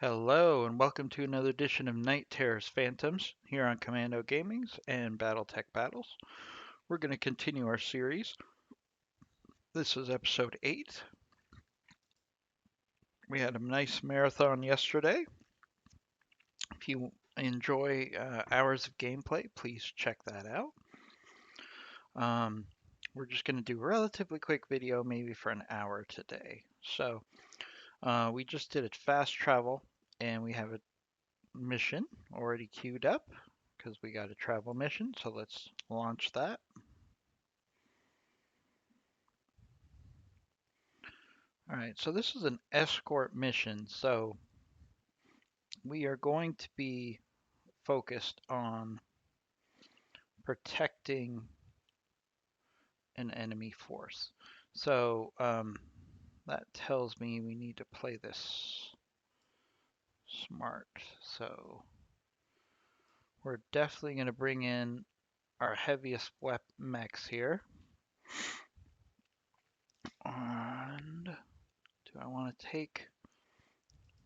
Hello, and welcome to another edition of Night Terrors Phantoms here on Commando Gaming's and BattleTech Battles. We're going to continue our series. This is episode 8. We had a nice marathon yesterday. If you enjoy hours of gameplay, please check that out. We're just going to do a relatively quick video, maybe for an hour today. So we just did a fast travel, and we have a mission already queued up because we got a travel mission, so let's launch that. All right, so this is an escort mission, so we are going to be focused on protecting an enemy force. So that tells me we need to play this smart. So we're definitely going to bring in our heaviest mechs here. And do I want to take...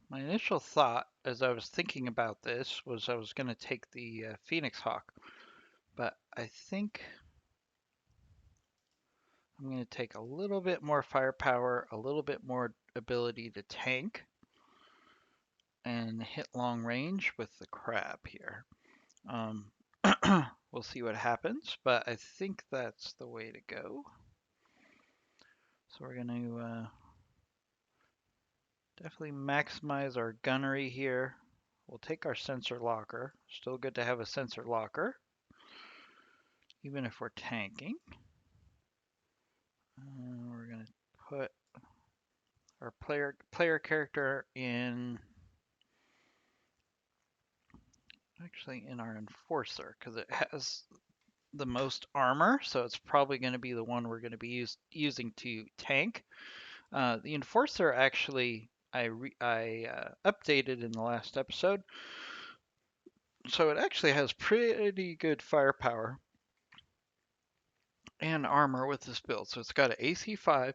My initial thought as I was thinking about this was I was going to take the Phoenix Hawk, but I think I'm going to take a little bit more firepower, a little bit more ability to tank, and hit long range with the crab here. We'll see what happens, but I think that's the way to go. So we're going to definitely maximize our gunnery here. We'll take our sensor locker. Still good to have a sensor locker, even if we're tanking. We're going to put our player character in our enforcer because it has the most armor, so it's probably going to be the one we're going to be using to tank. The enforcer actually I updated in the last episode, so it actually has pretty good firepower and armor with this build. So it's got an AC5,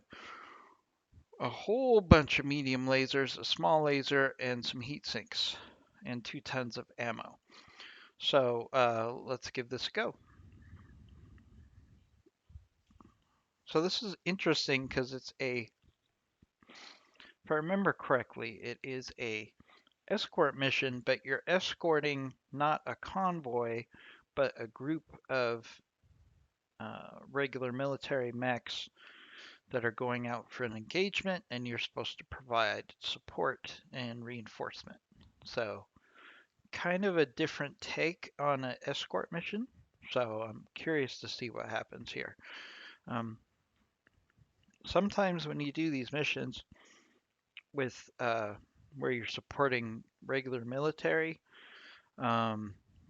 a whole bunch of medium lasers, a small laser, and some heat sinks, and 2 tons of ammo. So let's give this a go. So this is interesting because it's if I remember correctly, it is a escort mission, but you're escorting not a convoy, but a group of regular military mechs that are going out for an engagement, and you're supposed to provide support and reinforcement. So kind of a different take on an escort mission. So I'm curious to see what happens here. Sometimes when you do these missions with where you're supporting regular military,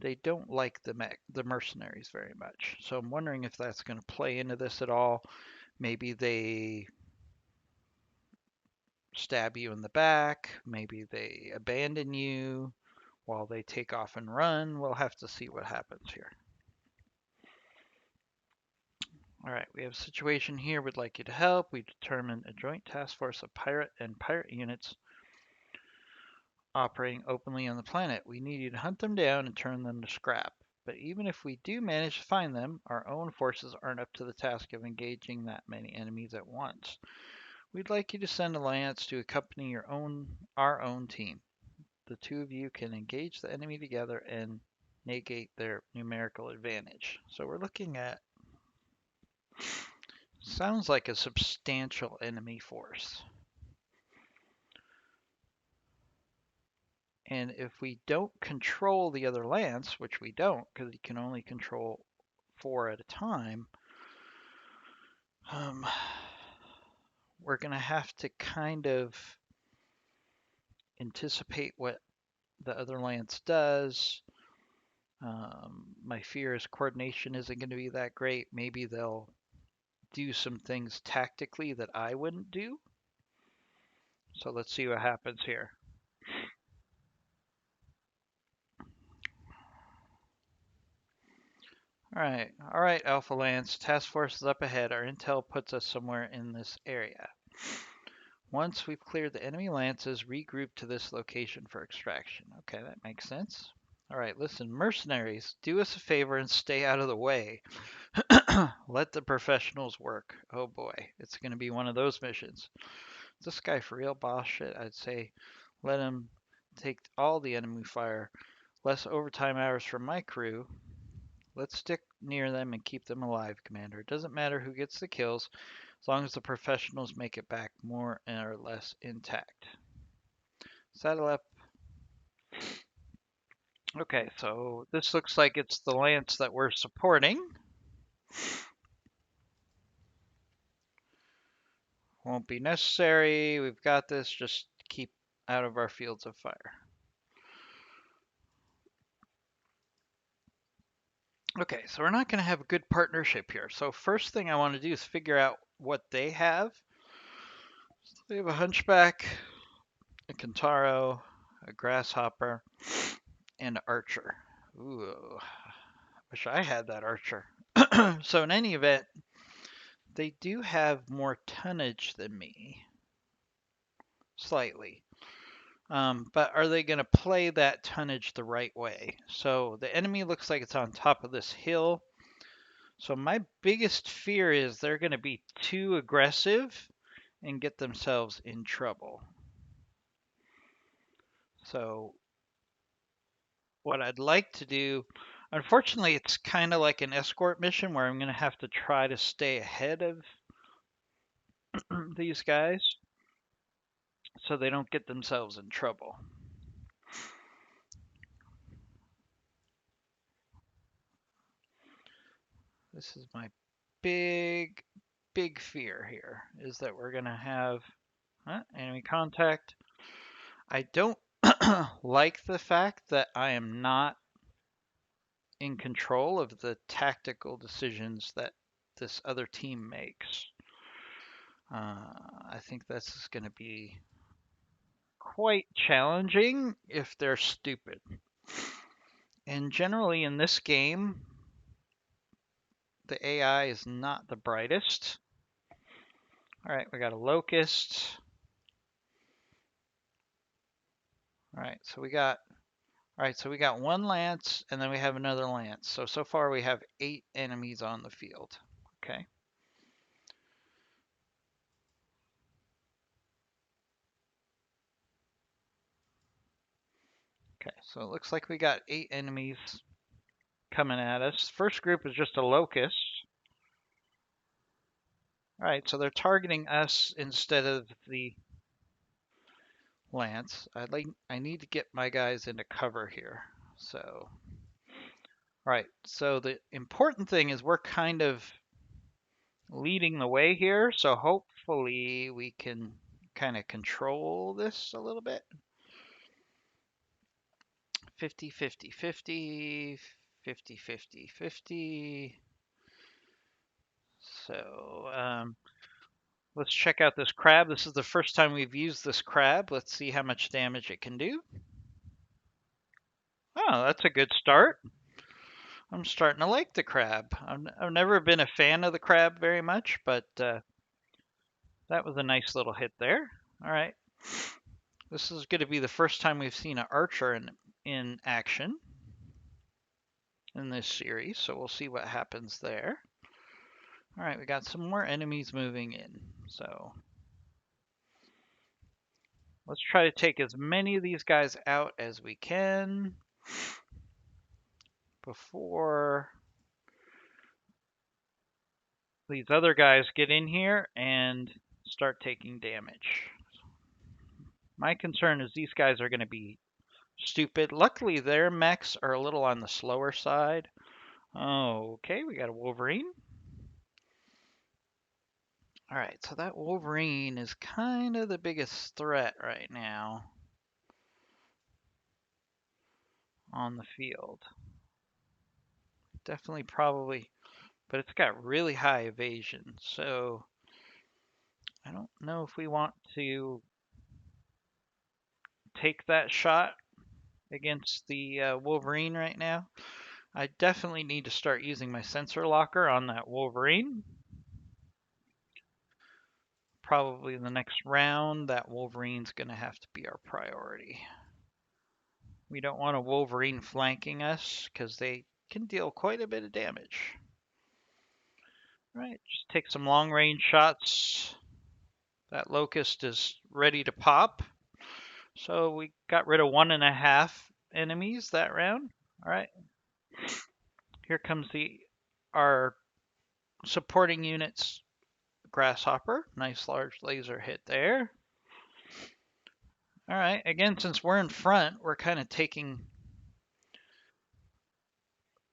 they don't like the mercenaries very much. So I'm wondering if that's going to play into this at all. Maybe they stab you in the back. Maybe they abandon you while they take off and run. We'll have to see what happens here. All right, we have a situation here. We'd like you to help. We determined a joint task force of pirate and pirate units operating openly on the planet. We need you to hunt them down and turn them to scrap. But even if we do manage to find them, our own forces aren't up to the task of engaging that many enemies at once. We'd like you to send a lance to accompany our own team. The two of you can engage the enemy together and negate their numerical advantage. So we're looking at, sounds like a substantial enemy force. And if we don't control the other lance, which we don't because you can only control 4 at a time, we're going to have to kind of anticipate what the other lance does. My fear is coordination isn't going to be that great. Maybe they'll do some things tactically that I wouldn't do. So let's see what happens here. All right, Alpha Lance. Task Force is up ahead. Our intel puts us somewhere in this area. Once we've cleared the enemy lances, regroup to this location for extraction. Okay, that makes sense. All right, listen, mercenaries, do us a favor and stay out of the way. Let the professionals work. Oh boy, it's going to be one of those missions. Is this guy for real boss shit? I'd say let him take all the enemy fire. Less overtime hours for my crew. Let's stick near them and keep them alive, Commander. It doesn't matter who gets the kills, as long as the professionals make it back more or less intact. Saddle up. Okay, so this looks like it's the lance that we're supporting. Won't be necessary. We've got this. Just keep out of our fields of fire. Okay, so we're not going to have a good partnership here. So first thing I want to do is figure out what they have. So they have a hunchback, a Kentaro, a grasshopper, and an archer. Ooh, wish I had that archer. So in any event, they do have more tonnage than me, slightly. But are they going to play that tonnage the right way? So the enemy looks like it's on top of this hill. So my biggest fear is they're going to be too aggressive and get themselves in trouble. So what I'd like to do, unfortunately, it's kind of like an escort mission where I'm going to have to try to stay ahead of these guys so they don't get themselves in trouble. This is my big, big fear here, is that we're going to have enemy contact. I don't like the fact that I am not in control of the tactical decisions that this other team makes. I think this is going to be quite challenging if they're stupid. And generally in this game, the AI is not the brightest. All right, we got a locust. All right, so we got one lance and then we have another lance. So far we have 8 enemies on the field. Okay. Okay, so it looks like we got 8 enemies coming at us. First group is just a locust. All right, so they're targeting us instead of the lance. I need to get my guys into cover here. So, all right, so the important thing is we're kind of leading the way here, so hopefully we can kind of control this a little bit. 50, 50, 50, 50, 50, 50. So, let's check out this crab. This is the first time we've used this crab. Let's see how much damage it can do. Oh, that's a good start. I'm starting to like the crab. I've never been a fan of the crab very much, but that was a nice little hit there. All right. This is going to be the first time we've seen an archer in action in this series, so we'll see what happens there. All right, we got some more enemies moving in, so let's try to take as many of these guys out as we can before these other guys get in here and start taking damage. My concern is these guys are going to be stupid. Luckily, their mechs are a little on the slower side. Oh, okay, we got a Wolverine. All right, so that Wolverine is kind of the biggest threat right now on the field. Definitely probably, but it's got really high evasion, so I don't know if we want to take that shot against the Wolverine right now. I definitely need to start using my sensor locker on that Wolverine. probably the next round, that Wolverine's going to have to be our priority. We don't want a Wolverine flanking us because they can deal quite a bit of damage. All right, just take some long range shots. That Locust is ready to pop. So we got rid of 1.5 enemies that round. All right, here comes our supporting units. Grasshopper, nice large laser hit there. All right, again, since we're in front, we're kind of taking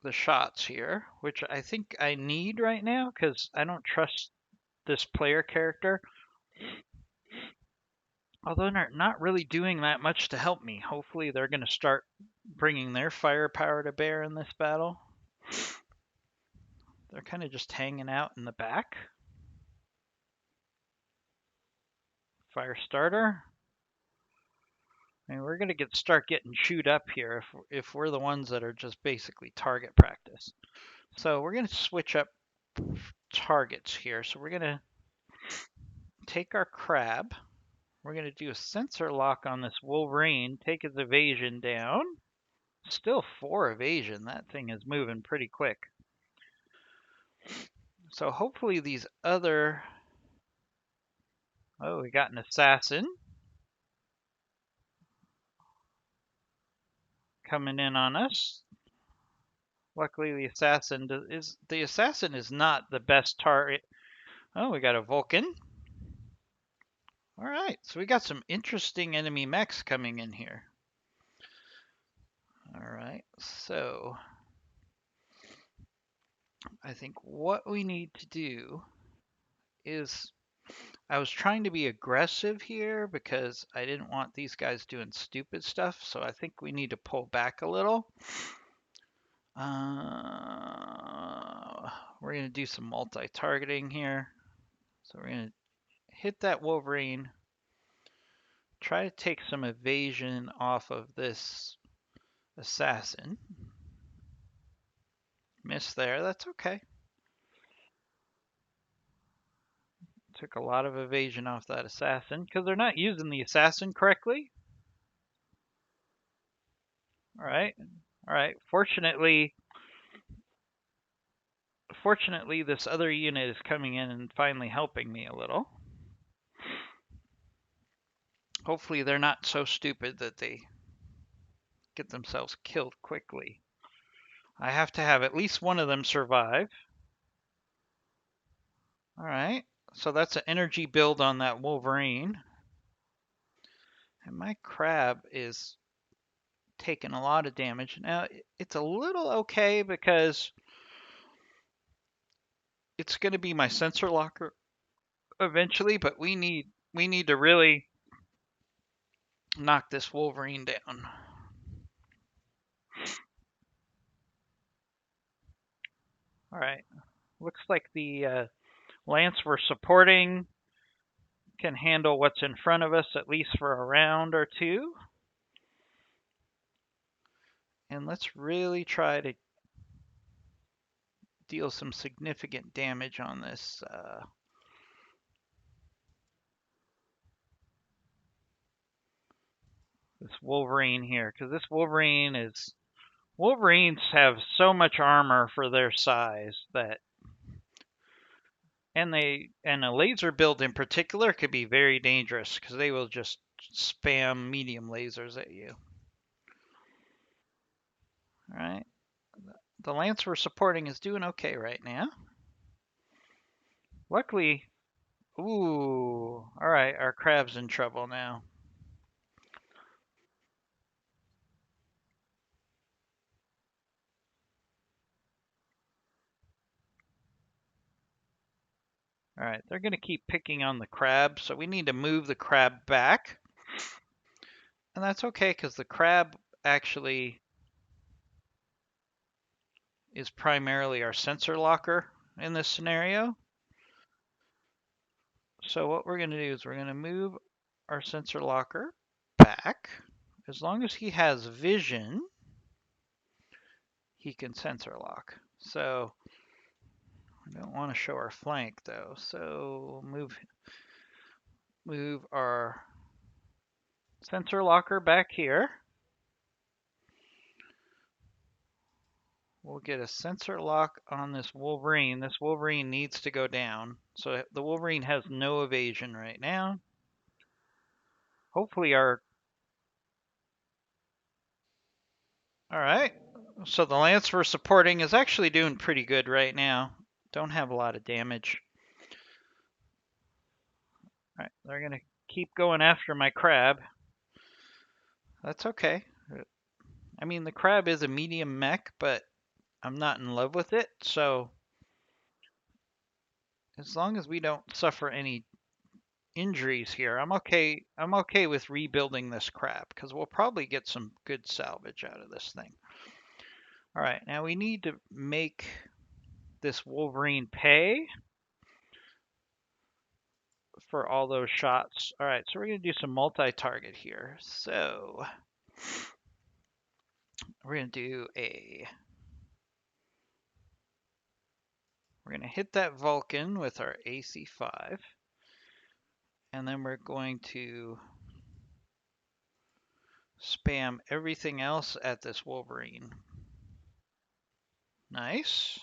the shots here, which I think I need right now because I don't trust this player character. Although they're not really doing that much to help me. Hopefully they're going to start bringing their firepower to bear in this battle. They're kind of just hanging out in the back. Fire starter. I mean, we're going to start getting chewed up here if we're the ones that are just basically target practice. So we're going to switch up targets here. So we're going to take our crab. We're going to do a sensor lock on this Wolverine, take his evasion down. Still 4 evasion. That thing is moving pretty quick. So hopefully these other... Oh, we got an assassin coming in on us. Luckily the assassin is not the best target. Oh, we got a Vulcan. All right, so we got some interesting enemy mechs coming in here. All right, so I think what we need to do is, I was trying to be aggressive here because I didn't want these guys doing stupid stuff, so I think we need to pull back a little. We're going to do some multi-targeting here. So we're going to hit that Wolverine, try to take some evasion off of this assassin. Miss there, that's okay. Took a lot of evasion off that assassin because they're not using the assassin correctly. All right. Fortunately, this other unit is coming in and finally helping me a little. Hopefully, they're not so stupid that they get themselves killed quickly. I have to have at least one of them survive. All right, so that's an energy build on that Wolverine. And my crab is taking a lot of damage. Now, it's a little okay because it's going to be my sensor locker eventually, but we need to really knock this Wolverine down. All right, looks like the Lance we're supporting can handle what's in front of us at least for a round or two. And let's really try to deal some significant damage on this this Wolverine here, because this Wolverines have so much armor for their size that, and a laser build in particular could be very dangerous because they will just spam medium lasers at you. All right, the Lance we're supporting is doing okay right now. Luckily, ooh, all right, our crab's in trouble now. All right, they're going to keep picking on the crab, so we need to move the crab back. And that's okay, because the crab actually is primarily our sensor locker in this scenario. So what we're going to do is we're going to move our sensor locker back. As long as he has vision, he can sensor lock. So I don't want to show our flank though. So move move our sensor locker back here. We'll get a sensor lock on this Wolverine. This Wolverine needs to go down. So the Wolverine has no evasion right now. Hopefully our... Alright. So the lance we're supporting is actually doing pretty good right now. Don't have a lot of damage. Alright, they're going to keep going after my crab. That's okay. I mean, the crab is a medium mech, but I'm not in love with it. So as long as we don't suffer any injuries here, I'm okay. I'm okay with rebuilding this crab because we'll probably get some good salvage out of this thing. All right, now we need to make this Wolverine pay for all those shots. All right, so we're gonna do some multi-target here. So we're gonna hit that Vulcan with our AC5, and then we're going to spam everything else at this Wolverine. Nice.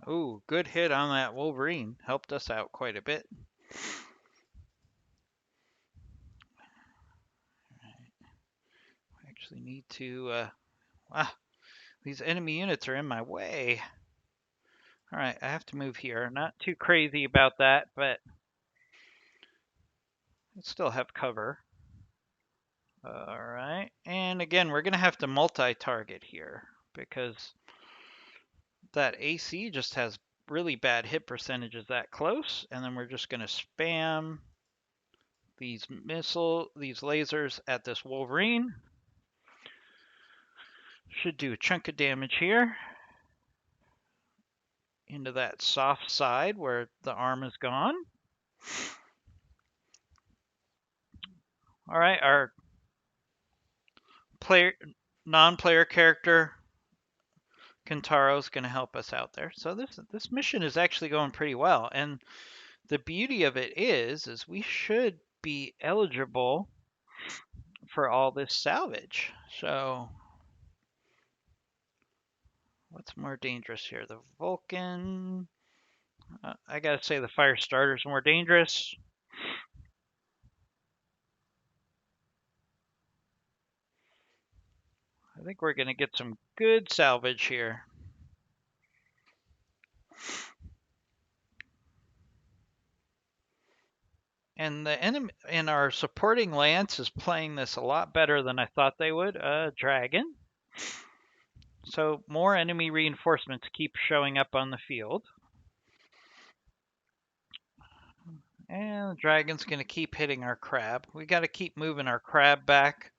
Ooh, good hit on that Wolverine. Helped us out quite a bit. Actually need to, these enemy units are in my way. All right, I have to move here. Not too crazy about that, but I still have cover. All right, and again, we're gonna have to multi-target here because that AC just has really bad hit percentages that close, and then we're just gonna spam these lasers at this Wolverine. Should do a chunk of damage here into that soft side where the arm is gone. All right, our non-player character Kentaro is going to help us out there. So this mission is actually going pretty well, and the beauty of it is we should be eligible for all this salvage. So what's more dangerous here? The Vulcan. I gotta say the fire starter is more dangerous. I think we're gonna get some good salvage here. And the enemy and our supporting lance is playing this a lot better than I thought they would. Dragon. So more enemy reinforcements keep showing up on the field. And the dragon's going to keep hitting our crab. We got to keep moving our crab back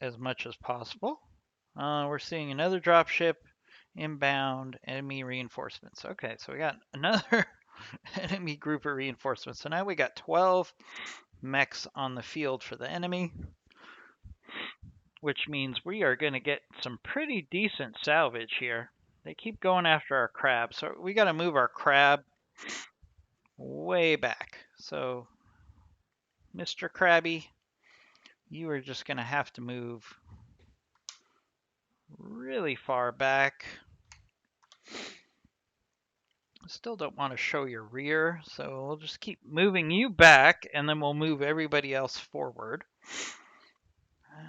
as much as possible. We're seeing another dropship inbound enemy reinforcements. Okay, so we got another enemy group of reinforcements. So now we got 12 mechs on the field for the enemy, which means we are going to get some pretty decent salvage here. They keep going after our crab, so we got to move our crab way back. So, Mr. Krabby, you are just going to have to move really far back. Still don't want to show your rear, so we'll just keep moving you back, and then we'll move everybody else forward.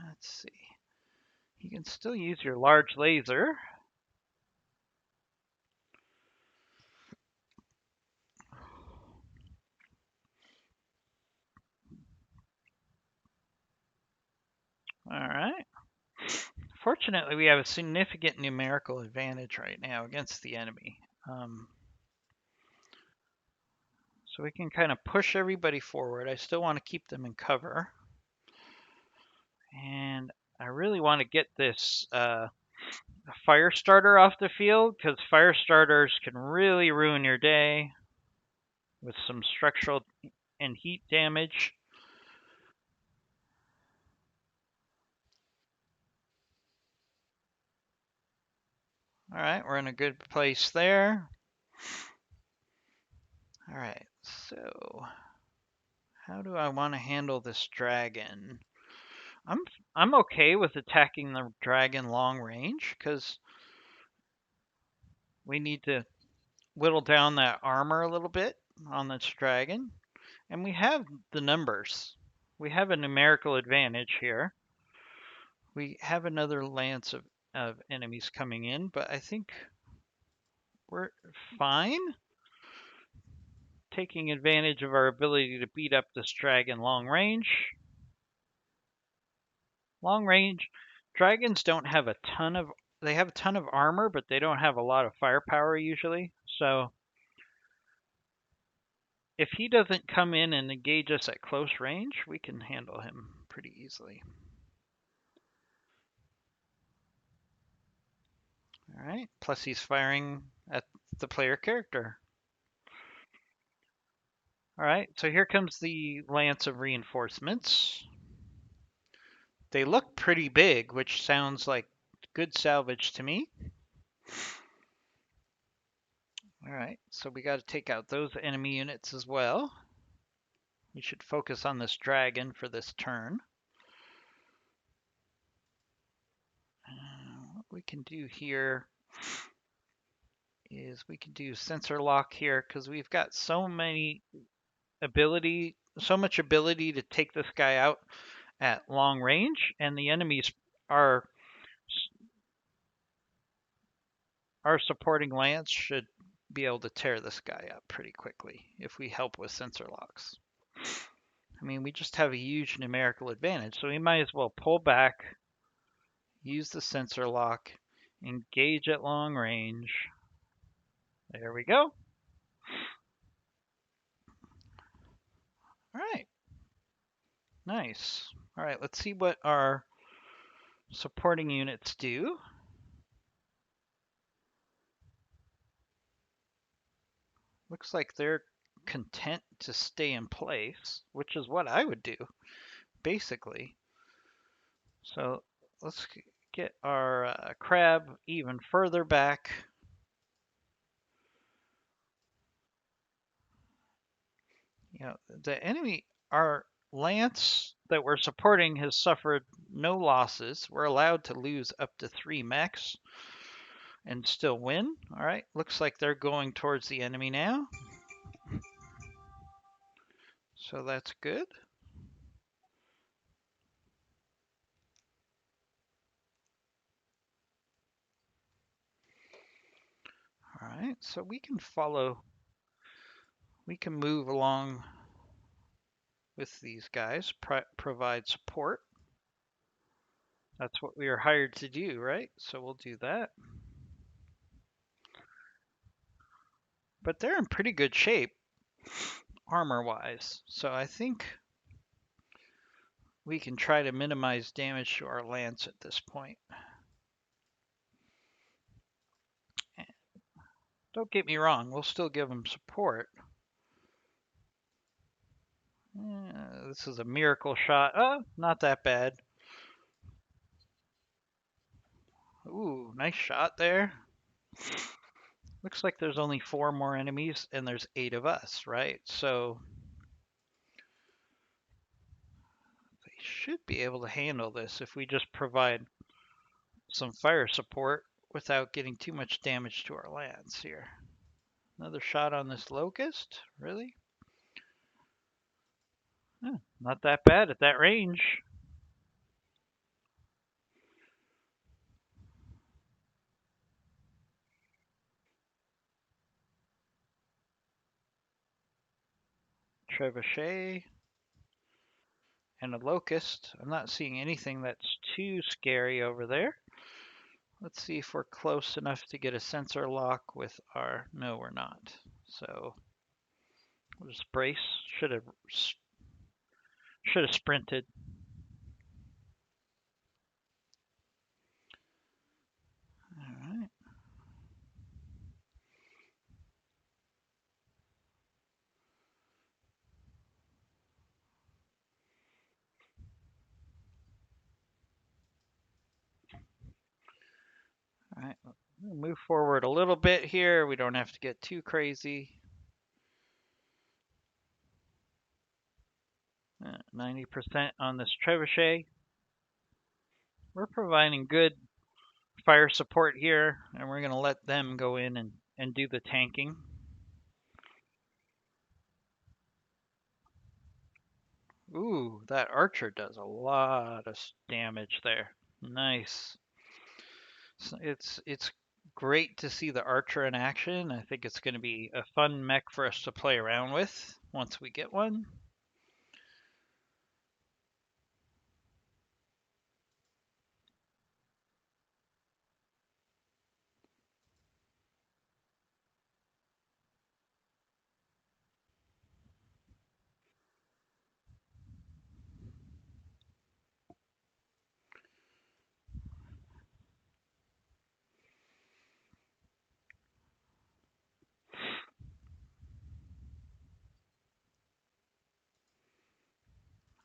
Let's see. You can still use your large laser. All right. Fortunately, we have a significant numerical advantage right now against the enemy. So we can kind of push everybody forward. I still want to keep them in cover. And I really want to get this a fire starter off the field, because fire starters can really ruin your day with some structural and heat damage. All right, we're in a good place there. All right, so how do I want to handle this dragon? I'm I'm okay with attacking the dragon long range because we need to whittle down that armor a little bit on this dragon, and we have the numbers. We have a numerical advantage here. We have another lance of enemies coming in, but I think we're fine taking advantage of our ability to beat up this dragon long range. Long range dragons don't have a ton of they have a ton of armor, but they don't have a lot of firepower usually. So if he doesn't come in and engage us at close range, we can handle him pretty easily. All right. Plus he's firing at the player character. All right. So here comes the lance of reinforcements. They look pretty big, which sounds like good salvage to me. All right. So we got to take out those enemy units as well. We should focus on this dragon for this turn. What we can do here is we can do sensor lock here because we've got so much ability to take this guy out at long range, and the enemies are our supporting lance should be able to tear this guy up pretty quickly if we help with sensor locks. I mean, we just have a huge numerical advantage, so we might as well pull back, use the sensor lock, engage at long range. There we go. All right. Nice. All right, let's see what our supporting units do. Looks like they're content to stay in place, which is what I would do, basically. So let's get our crab even further back. You know, the enemy, our lance that we're supporting has suffered no losses. We're allowed to lose up to 3 mechs and still win. All right, looks like they're going towards the enemy now. So that's good. All right, so we can move along with these guys, provide support. That's what we are hired to do, right? So we'll do that. But they're in pretty good shape, armor-wise. So I think we can try to minimize damage to our lance at this point. Don't get me wrong, we'll still give them support. This is a miracle shot. Oh, not that bad. Ooh, nice shot there. Looks like there's only 4 more enemies and there's 8 of us, right? So they should be able to handle this if we just provide some fire support without getting too much damage to our lance here. Another shot on this locust? Really? Not that bad at that range. Trebuchet and a locust. I'm not seeing anything that's too scary over there. Let's see if we're close enough to get a sensor lock with our... No, we're not. So we'll just brace. Should have sprinted. Move forward a little bit here. We don't have to get too crazy. 90% on this trebuchet. We're providing good fire support here, and we're going to let them go in and do the tanking. Ooh, that archer does a lot of damage there. Nice. So it's great to see the archer in action. I think it's going to be a fun mech for us to play around with once we get one.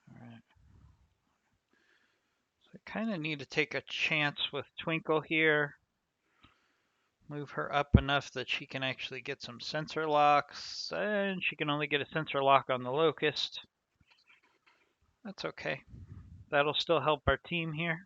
All right. So I kind of need to take a chance with Twinkle here. Move her up enough that she can actually get some sensor locks, and she can only get a sensor lock on the Locust. That's okay. That'll still help our team here.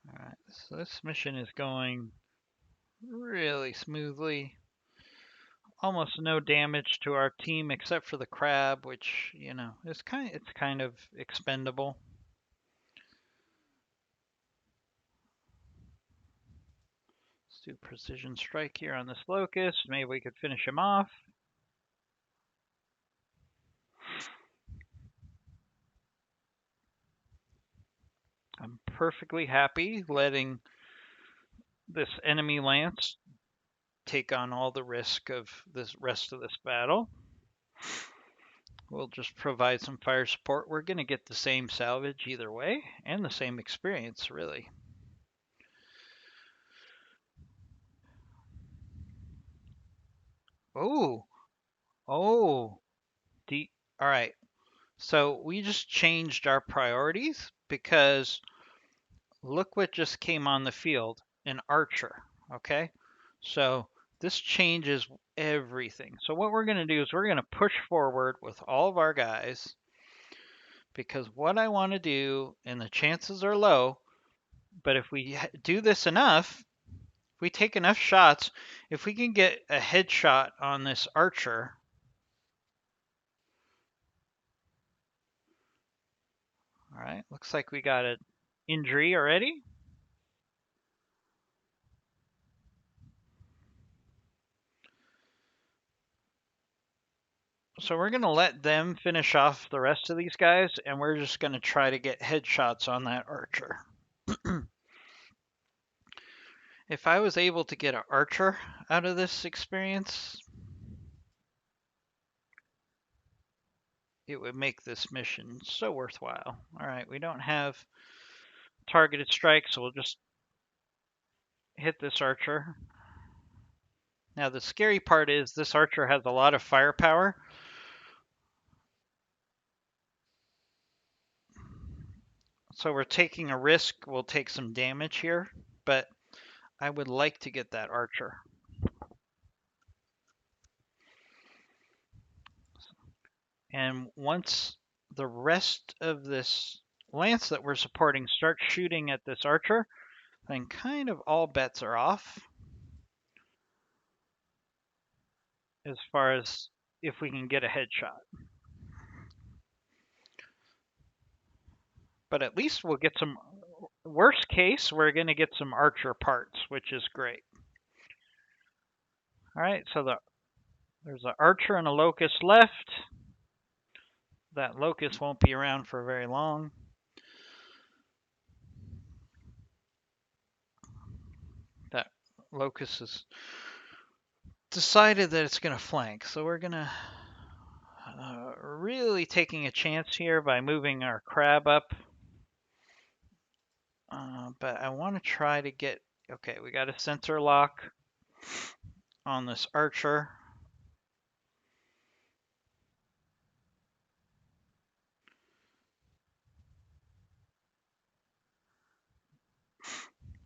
All right, so this mission is going really smoothly. Almost no damage to our team except for the crab, which, you know, it's kind of expendable. Let's do precision strike here on this Locust. Maybe we could finish him off. I'm perfectly happy letting this enemy lance take on all the risk of this rest of this battle. We'll just provide some fire support. We're going to get the same salvage either way, and the same experience, really. Oh, oh, all right. So we just changed our priorities because look what just came on the field, an archer, okay? So this changes everything. So what we're going to do is we're going to push forward with all of our guys because what I want to do, and the chances are low, but if we do this enough, if we take enough shots, if we can get a headshot on this archer. All right, looks like we got an injury already. So we're going to let them finish off the rest of these guys, and we're just going to try to get headshots on that archer. If I was able to get an archer out of this experience, it would make this mission so worthwhile. All right, we don't have targeted strikes, so we'll just hit this archer. Now the scary part is this archer has a lot of firepower. So we're taking a risk. We'll take some damage here, but I would like to get that archer. And once the rest of this lance that we're supporting starts shooting at this archer, then kind of all bets are off as far as if we can get a headshot. But at least we'll get some, worst case, we're going to get some archer parts, which is great. All right, so there's an archer and a locust left. That locust won't be around for very long. That locust has decided that it's going to flank, so we're going to really taking a chance here by moving our crab up. But I want to try to get, okay, we got a sensor lock on this archer.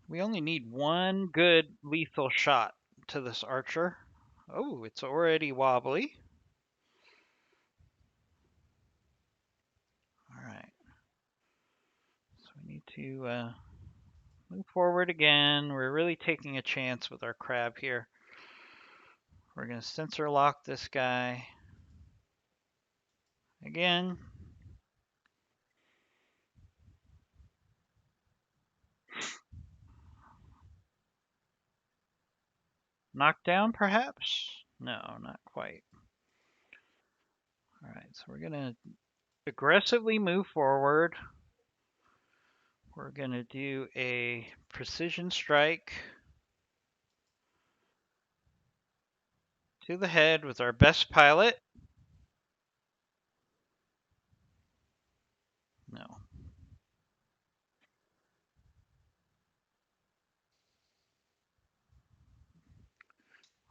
We only need one good lethal shot to this archer. Oh, it's already wobbly. All right. So we need to move forward again. We're really taking a chance with our crab here. We're going to sensor lock this guy. Again. Knockdown, perhaps? No, not quite. All right, so we're going to aggressively move forward. We're going to do a precision strike to the head with our best pilot. No.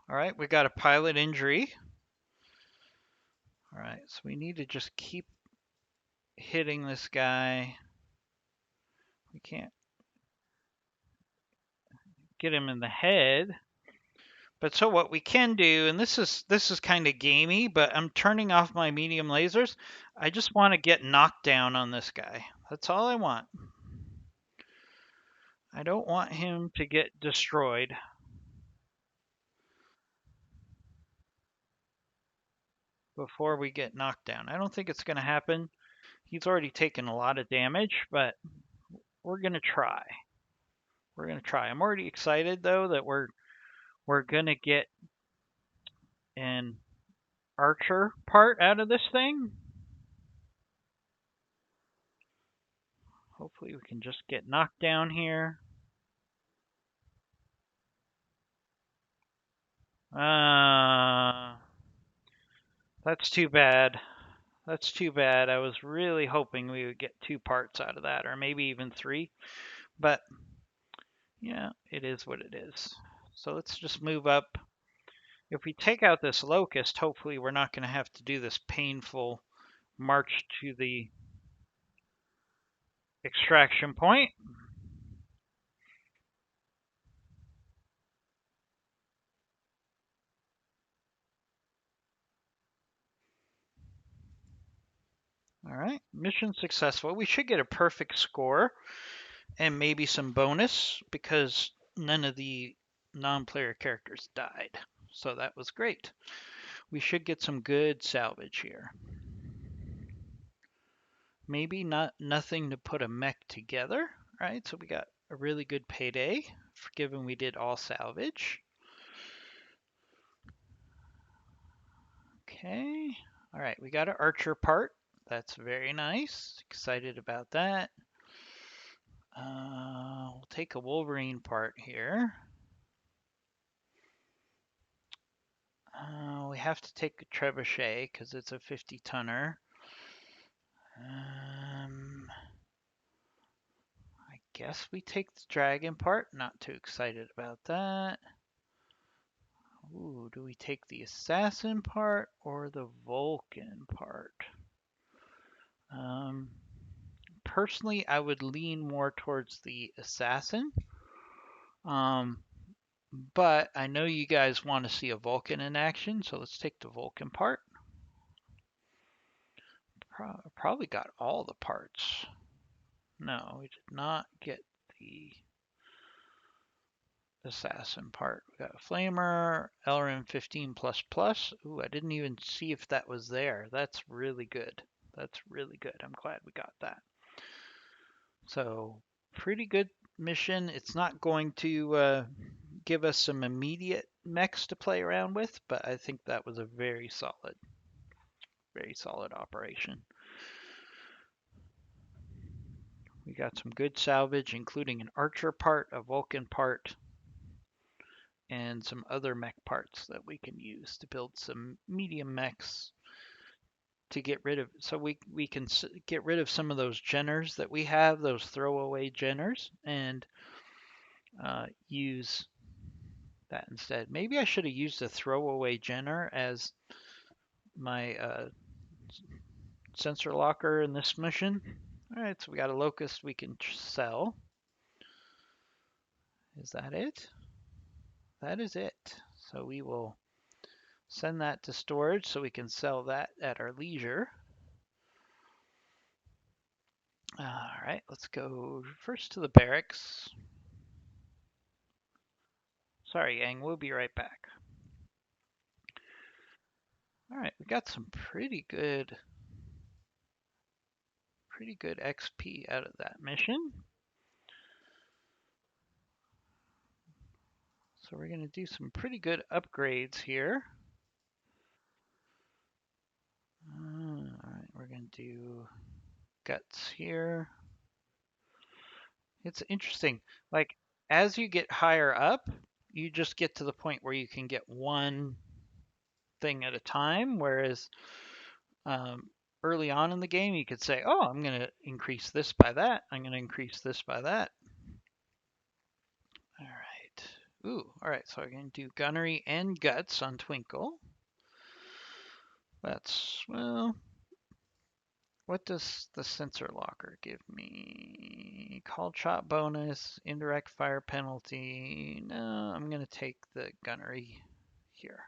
All right, we got a pilot injury. All right, so we need to just keep hitting this guy. We can't get him in the head. But so what we can do, and this is kind of gamey, but I'm turning off my medium lasers. I just want to get knocked down on this guy. That's all I want. I don't want him to get destroyed before we get knocked down. I don't think it's going to happen. He's already taken a lot of damage, but we're going to try. We're going to try. I'm already excited though that we're going to get an archer part out of this thing. Hopefully we can just get knocked down here. That's too bad. That's too bad. I was really hoping we would get 2 parts out of that, or maybe even 3. But yeah, it is what it is. So let's just move up. If we take out this locust, hopefully we're not going to have to do this painful march to the extraction point. All right, mission successful. We should get a perfect score and maybe some bonus because none of the non-player characters died. So that was great. We should get some good salvage here. Maybe nothing to put a mech together. All right, so we got a really good payday, given we did all salvage. Okay. All right, we got an archer part. That's very nice. Excited about that. We'll take a Wolverine part here. We have to take a trebuchet because it's a 50-tonner. I guess we take the dragon part. Not too excited about that. Ooh, do we take the assassin part or the Vulcan part? Personally, I would lean more towards the assassin. But I know you guys want to see a Vulcan in action, so let's take the Vulcan part. Probably got all the parts. No, we did not get the assassin part. We got a flamer, LRM 15++. Ooh, I didn't even see if that was there. That's really good. That's really good. I'm glad we got that. So pretty good mission. It's not going to give us some immediate mechs to play around with, but I think that was a very solid operation. We got some good salvage, including an archer part, a Vulcan part, and some other mech parts that we can use to build some medium mechs to get rid of. So we can get rid of some of those Jenners that we have, those throwaway Jenners, and use that instead. Maybe I should have used a throwaway Jenner as my sensor locker in this mission. All right, so we got a locust we can sell. Is that it? That is it. So we will send that to storage so we can sell that at our leisure. All right, let's go first to the barracks. Sorry, Yang, we'll be right back. All right, we got some pretty good XP out of that mission. So we're going to do some pretty good upgrades here. All right, we're going to do guts here. It's interesting. Like, as you get higher up, you just get to the point where you can get one thing at a time, whereas early on in the game, you could say, oh, I'm going to increase this by that. I'm going to increase this by that. All right. Ooh, all right. So I'm going to do gunnery and guts on Twinkle. That's, well, what does the sensor locker give me? Call shot bonus, indirect fire penalty. No, I'm going to take the gunnery here.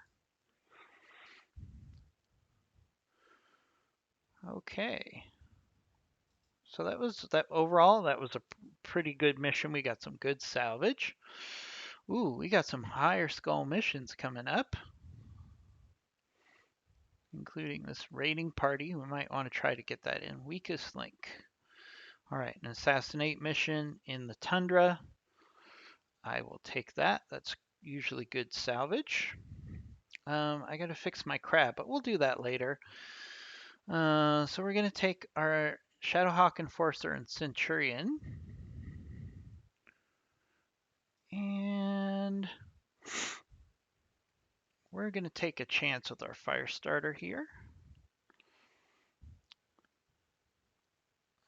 Okay. So that was that overall, that was a pretty good mission. We got some good salvage. Ooh, we got some higher skull missions coming up, including this raiding party. We might want to try to get that in. Weakest link. All right, an assassinate mission in the tundra. I will take that. That's usually good salvage. I gotta fix my crab, but we'll do that later. So we're gonna take our Shadowhawk Enforcer and Centurion. And we're gonna take a chance with our fire starter here.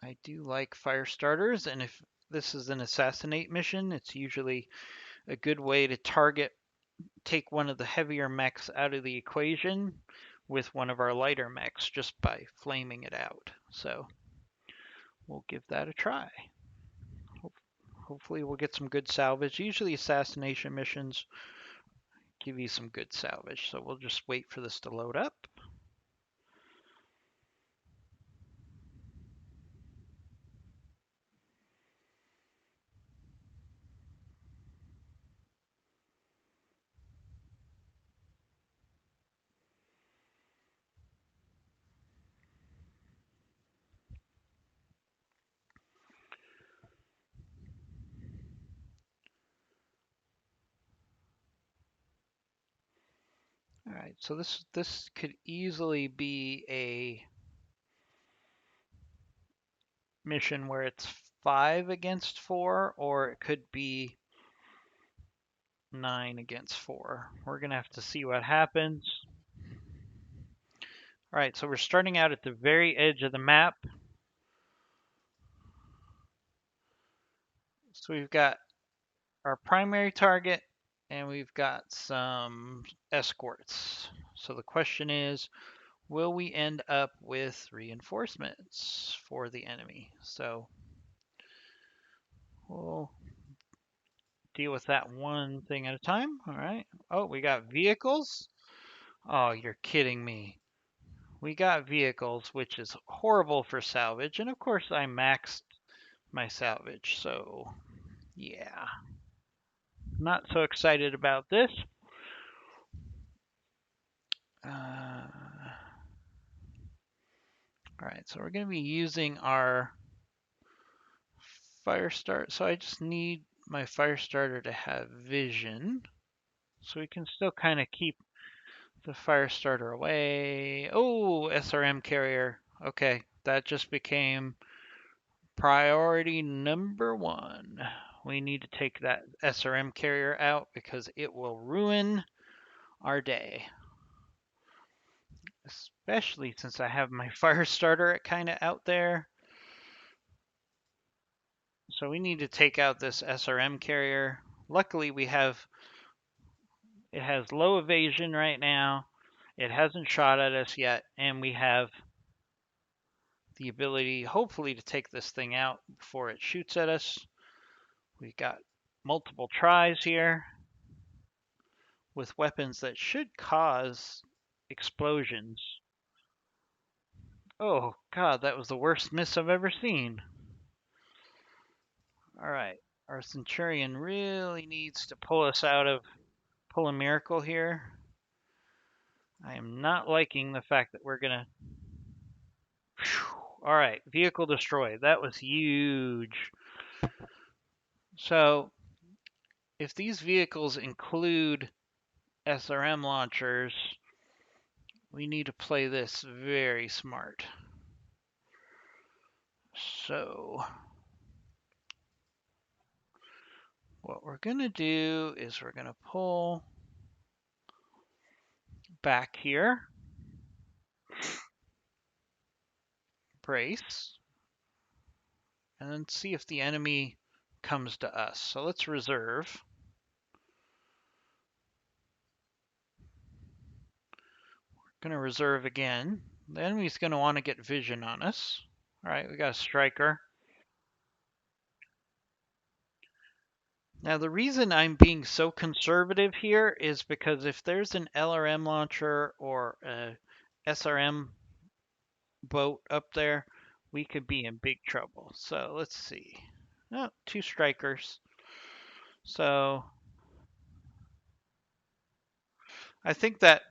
I do like fire starters, and if this is an assassinate mission, it's usually a good way to take one of the heavier mechs out of the equation with one of our lighter mechs just by flaming it out. So we'll give that a try. Hopefully we'll get some good salvage. Usually assassination missions give you some good salvage, so we'll just wait for this to load up. All right, so this could easily be a mission where it's 5 against 4, or it could be 9 against 4. We're gonna have to see what happens. All right, so we're starting out at the very edge of the map. So we've got our primary target and we've got some escorts. So the question is, will we end up with reinforcements for the enemy? So we'll deal with that one thing at a time. All right. Oh, we got vehicles. Oh, you're kidding me. We got vehicles, which is horrible for salvage. And of course, I maxed my salvage. So yeah, not so excited about this. All right, so we're going to be using our fire start. So I just need my fire starter to have vision. So we can still kind of keep the fire starter away. Oh, SRM carrier. Okay, that just became priority number 1. We need to take that SRM carrier out because it will ruin our day. Especially since I have my fire starter kind of out there. So we need to take out this SRM carrier. Luckily it has low evasion right now. It hasn't shot at us yet, and we have the ability, hopefully, to take this thing out before it shoots at us. We got multiple tries here with weapons that should cause explosions. Oh god, that was the worst miss I've ever seen. Alright, our Centurion really needs to pull a miracle here. I am not liking the fact that we're gonna... Alright, vehicle destroyed. That was huge. So, if these vehicles include SRM launchers, we need to play this very smart. So, what we're going to do is we're going to pull back here, brace, and then see if the enemy comes to us. So let's reserve. We're going to reserve again. The enemy's going to want to get vision on us. All right, we got a striker. Now the reason I'm being so conservative here is because if there's an LRM launcher or a SRM boat up there, we could be in big trouble. So let's see. Oh, two strikers. So I think that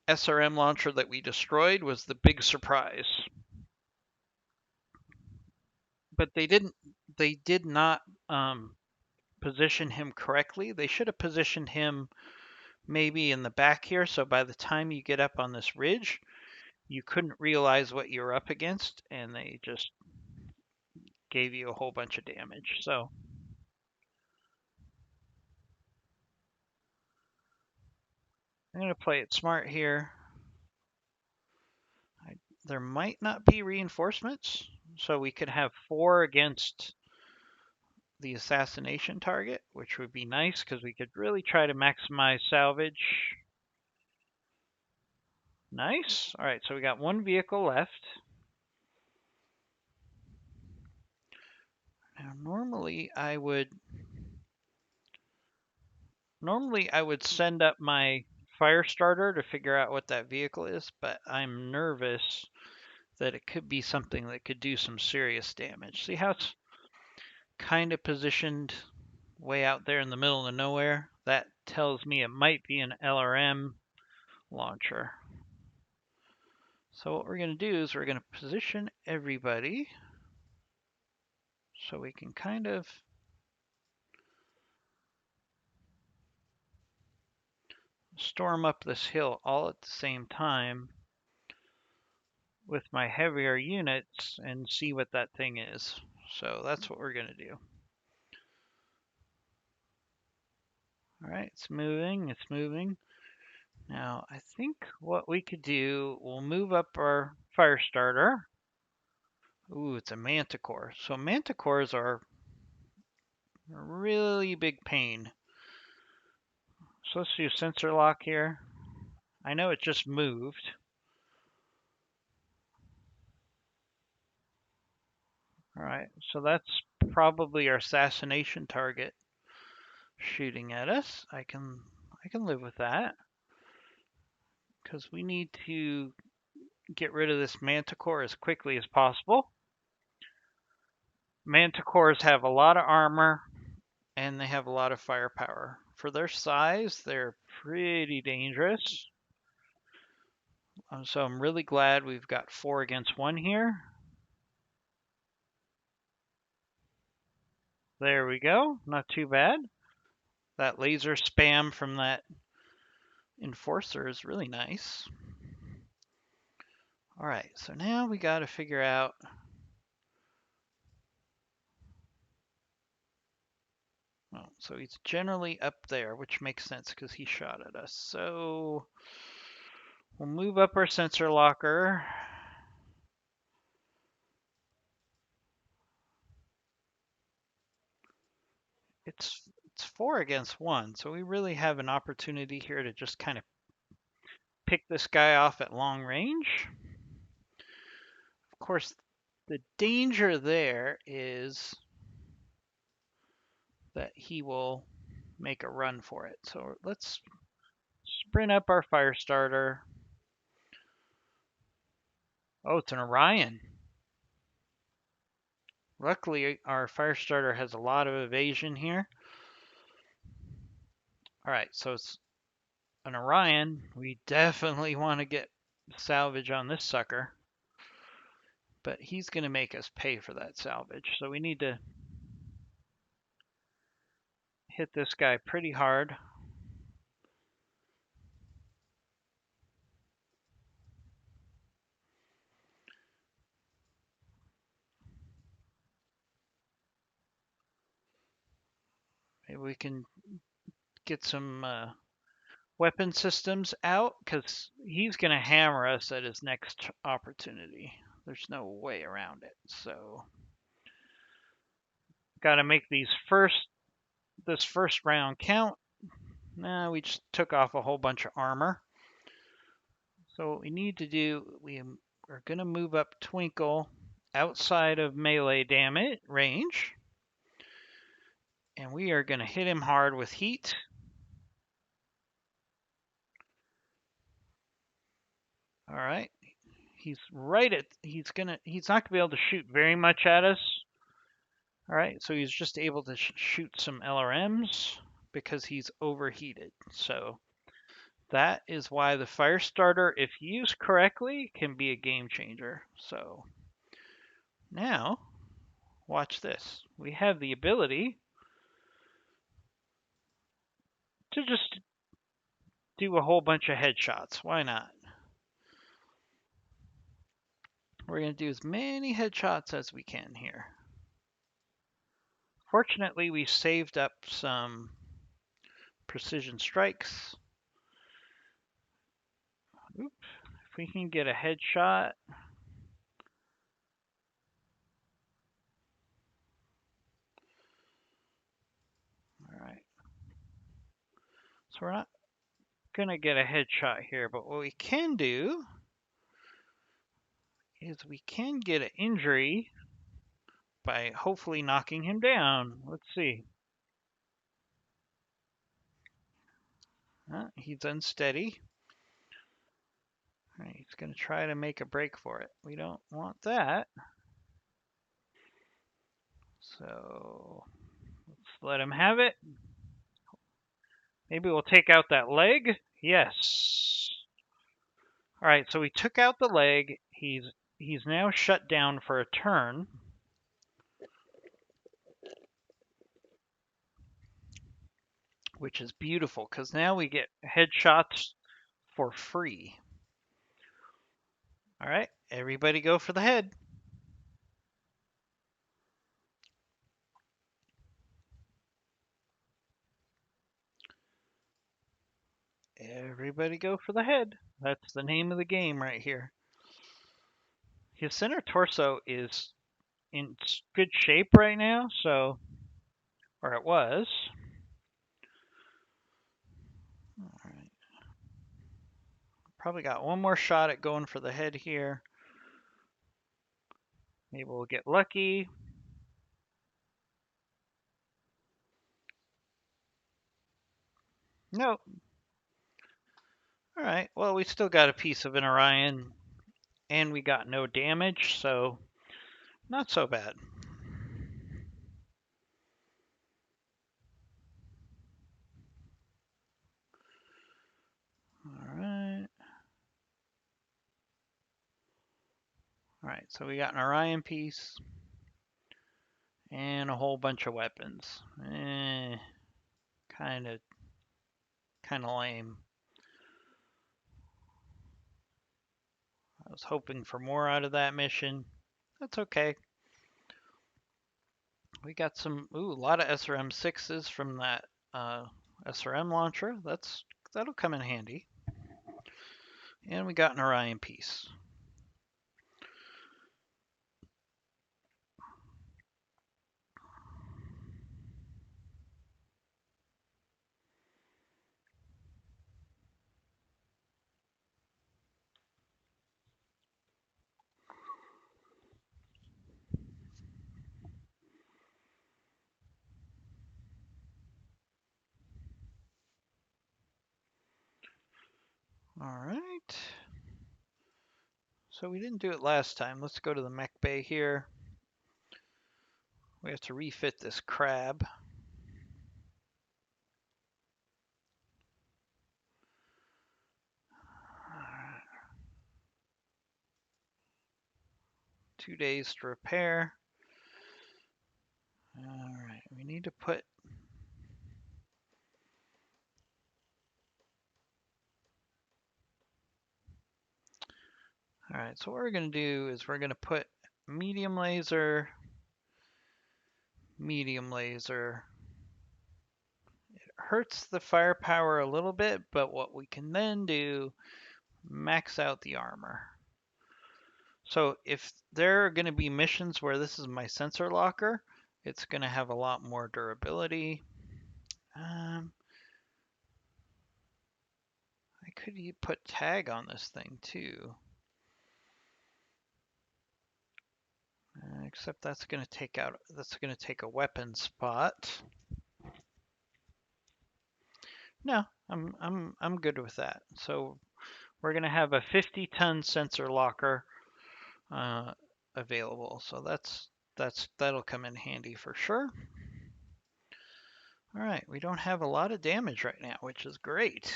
SRM launcher that we destroyed was the big surprise. But they did not position him correctly. They should have positioned him maybe in the back here. So by the time you get up on this ridge, you couldn't realize what you're up against, and they just gave you a whole bunch of damage. So I'm going to play it smart here. There might not be reinforcements, so we could have 4 against the assassination target, which would be nice because we could really try to maximize salvage. Nice. All right, so we got 1 vehicle left. Now, normally I would send up my fire starter to figure out what that vehicle is, but I'm nervous that it could be something that could do some serious damage. See how it's kind of positioned way out there in the middle of nowhere? That tells me it might be an LRM launcher. So what we're going to do is we're going to position everybody so we can kind of storm up this hill all at the same time with my heavier units and see what that thing is. So that's what we're going to do. All right, it's moving, it's moving. Now, I think what we could do, we'll move up our fire starter. Ooh, it's a manticore. So manticores are a really big pain. So let's do sensor lock here. I know it just moved. All right, so that's probably our assassination target shooting at us. I can live with that because we need to get rid of this manticore as quickly as possible. Manticores have a lot of armor and they have a lot of firepower. For their size, they're pretty dangerous. So I'm really glad we've got 4 against 1 here. There we go. Not too bad. That laser spam from that enforcer is really nice. All right, so now we got to figure out so he's generally up there, which makes sense because he shot at us. So we'll move up our sensor locker. It's 4 against 1, so we really have an opportunity here to just kind of pick this guy off at long range. Of course, the danger there is that he will make a run for it. So let's sprint up our fire starter. Oh, it's an Orion. Luckily, our fire starter has a lot of evasion here. All right, so it's an Orion. We definitely want to get salvage on this sucker, but he's going to make us pay for that salvage. So we need to hit this guy pretty hard. Maybe we can get some weapon systems out, because he's going to hammer us at his next opportunity. There's no way around it. So got to make this first round count. Nah, we just took off a whole bunch of armor. So what we need to do, we're going to move up Twinkle outside of melee damage range, and we are going to hit him hard with heat. All right. He's right at he's not gonna be able to shoot very much at us. All right, so he's just able to shoot some LRMs because he's overheated. So that is why the fire starter, if used correctly, can be a game changer. So now watch this. We have the ability to just do a whole bunch of headshots. Why not? We're going to do as many headshots as we can here. Fortunately, we saved up some precision strikes. Oop. If we can get a headshot. All right. So we're not going to get a headshot here, but what we can do is we can get an injury by hopefully knocking him down. Let's see. He's unsteady. All right, he's going to try to make a break for it. We don't want that. So let's let him have it. Maybe we'll take out that leg. Yes. All right, so we took out the leg. He's now shut down for a turn. Which is beautiful, because now we get headshots for free. All right, everybody go for the head. Everybody go for the head. That's the name of the game right here. His center torso is in good shape right now, so, or it was. All right. Probably got one more shot at going for the head here. Maybe we'll get lucky. Nope. All right, well, we still got a piece of an Orion, and we got no damage, so not so bad. All right. All right, so we got an Orion piece and a whole bunch of weapons. Kind of lame. I was hoping for more out of that mission. That's okay. We got a lot of SRM-6s from that SRM launcher. That'll come in handy. And we got an Orion piece. All right. So we didn't do it last time. Let's go to the mech bay here. We have to refit this crab. 2 days to repair. All right, we need to put all right, so what we're going to do is we're going to put medium laser, medium laser. It hurts the firepower a little bit, but what we can then do, max out the armor. So if there are going to be missions where this is my sensor locker, it's going to have a lot more durability. I could put tag on this thing too. Except that's going to take a weapon spot. No, I'm good with that. So we're going to have a 50-ton sensor locker available. So that'll come in handy for sure. All right, we don't have a lot of damage right now, which is great.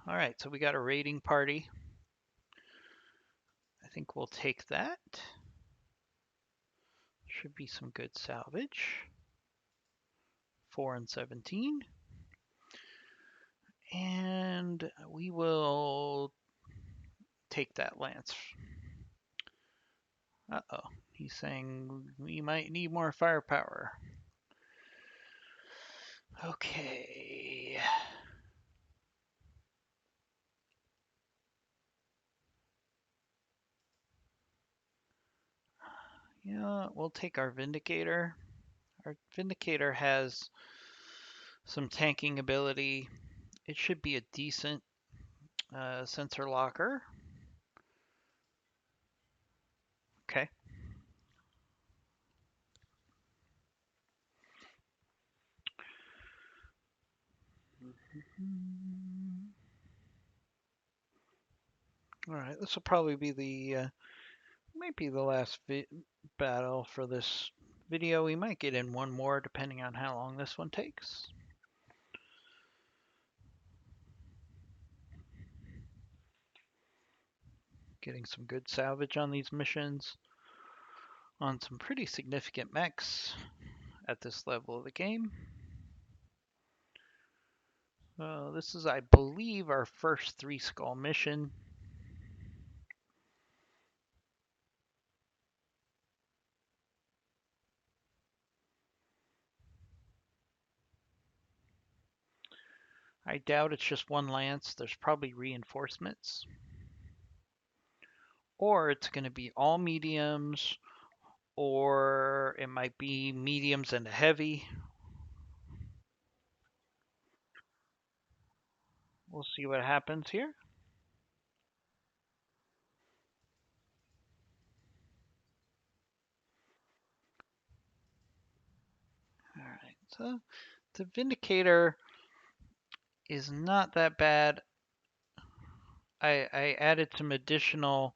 All right, so we got a raiding party. I think we'll take that. Should be some good salvage. 4 and 17. And we will take that lance. Uh-oh, he's saying we might need more firepower. Okay. Yeah, we'll take our Vindicator. Our Vindicator has some tanking ability. It should be a decent sensor locker. Okay. All right, this will probably be might be the last battle for this video. We might get in one more depending on how long this one takes. Getting some good salvage on these missions on some pretty significant mechs at this level of the game. This is, I believe, our first 3 skull mission. I doubt it's just one lance. There's probably reinforcements. Or it's going to be all mediums, or it might be mediums and a heavy. We'll see what happens here. All right, so the Vindicator is not that bad. I added some additional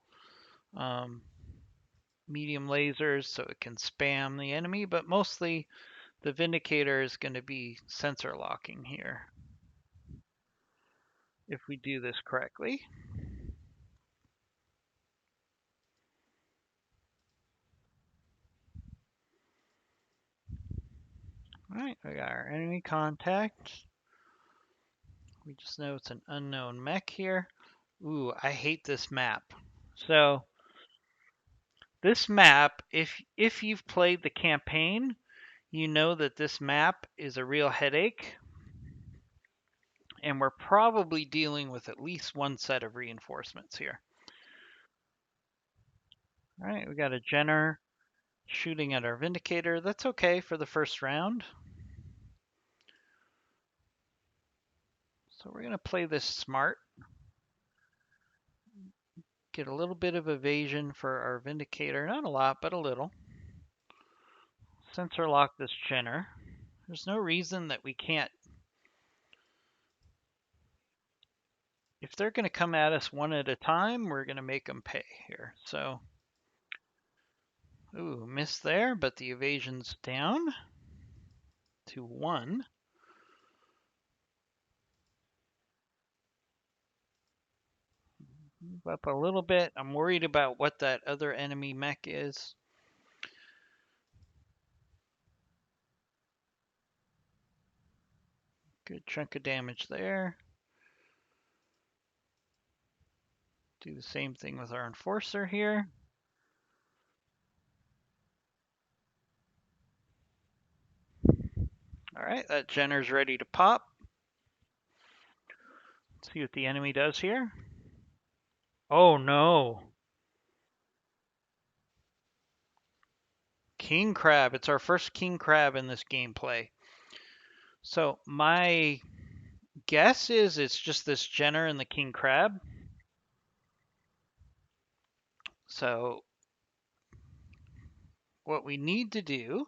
medium lasers so it can spam the enemy, but mostly the Vindicator is going to be sensor locking here if we do this correctly. All right, we got our enemy contact. We just know it's an unknown mech here. Ooh, I hate this map. So this map, if you've played the campaign, you know that this map is a real headache. And we're probably dealing with at least one set of reinforcements here. All right, we got a Jenner shooting at our Vindicator. That's okay for the first round. So we're going to play this smart. Get a little bit of evasion for our Vindicator. Not a lot, but a little. Sensor lock this Jenner. There's no reason that we can't. if they're going to come at us one at a time, we're going to make them pay here. So, ooh, missed there, but the evasion's down to 1. Move up a little bit. I'm worried about what that other enemy mech is. Good chunk of damage there. Do the same thing with our enforcer here. All right, that Jenner's ready to pop. Let's see what the enemy does here. Oh no. King Crab. It's our first King Crab in this gameplay. So my guess is it's just this Jenner and the King Crab. So what we need to do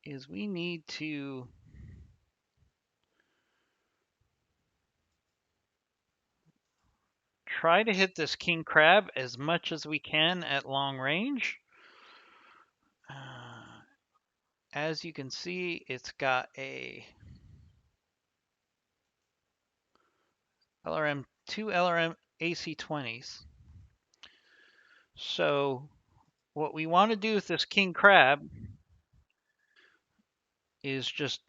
is we need to try to hit this King Crab as much as we can at long range. As you can see, it's got a two LRM AC-20s. So what we want to do with this King Crab is just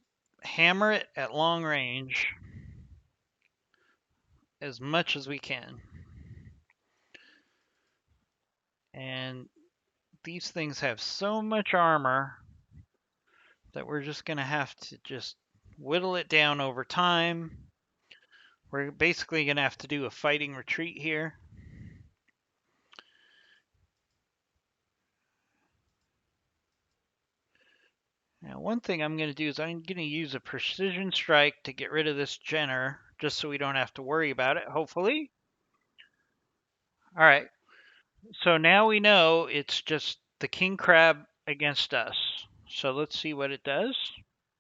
hammer it at long range as much as we can. And these things have so much armor that we're just going to have to just whittle it down over time. We're basically going to have to do a fighting retreat here. Now, one thing I'm going to do is I'm going to use a precision strike to get rid of this Jenner, just so we don't have to worry about it, hopefully. All right, so now we know it's just the King Crab against us. So let's see what it does.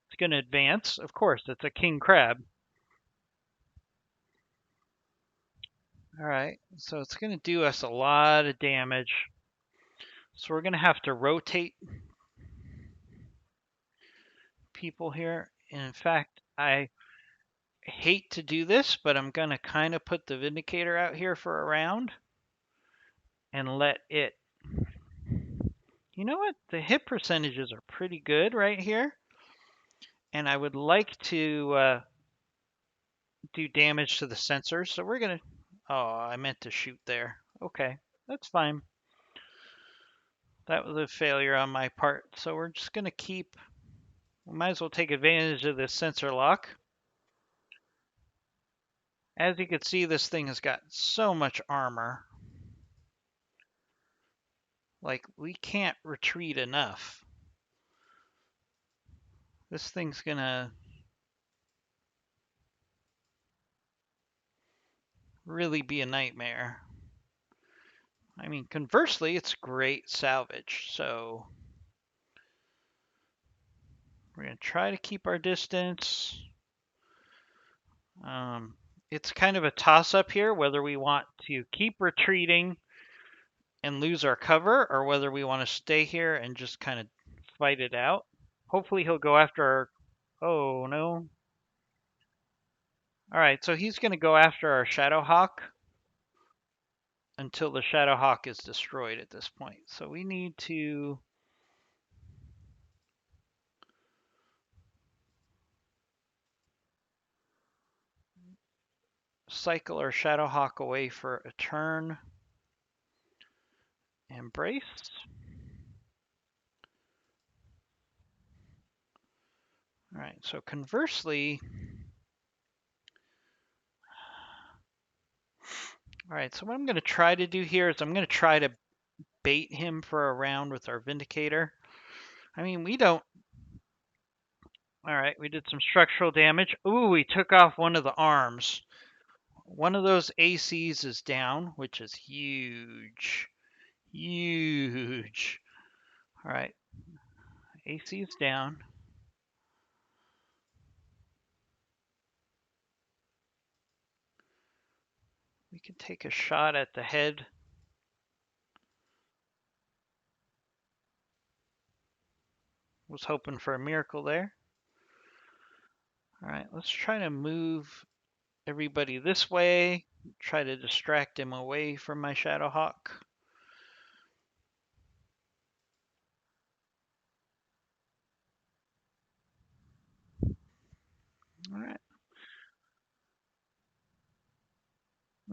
It's going to advance. Of course, it's a King Crab. All right, so it's going to do us a lot of damage. So we're going to have to rotate people here. And in fact, I hate to do this, but I'm going to kind of put the Vindicator out here for a round and let it. You know what? The hit percentages are pretty good right here. And I would like to do damage to the sensors. So we're going to. Oh, I meant to shoot there. Okay, that's fine. That was a failure on my part. So we're just going to keep. We might as well take advantage of this sensor lock. As you can see, this thing has got so much armor. Like, we can't retreat enough. This thing's gonna really be a nightmare. I mean, conversely, it's great salvage, so we're gonna try to keep our distance. It's kind of a toss-up here, whether we want to keep retreating and lose our cover, or whether we want to stay here and just kind of fight it out. Hopefully he'll go after our... Oh, no. All right, so he's going to go after our Shadowhawk until the Shadowhawk is destroyed at this point. So we need to cycle our Shadowhawk away for a turn. Embrace. All right, so conversely, all right, so what I'm going to try to do here is I'm going to try to bait him for a round with our Vindicator. I mean, we don't. All right, we did some structural damage. Ooh, we took off one of the arms. One of those ACs is down, which is huge. Huge. All right, AC is down. We can take a shot at the head. Was hoping for a miracle there. All right, let's try to move everybody this way. Try to distract him away from my Shadowhawk. All right.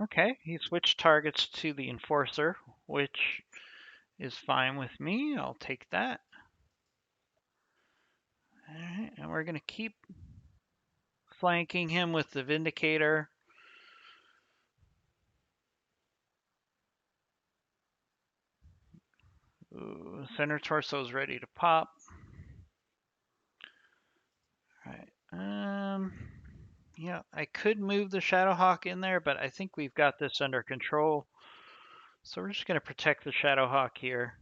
Okay, he switched targets to the Enforcer, which is fine with me. I'll take that. All right, and we're going to keep flanking him with the Vindicator. Ooh, center torso is ready to pop. All right. Yeah, I could move the Shadowhawk in there, but I think we've got this under control. So we're just going to protect the Shadowhawk here.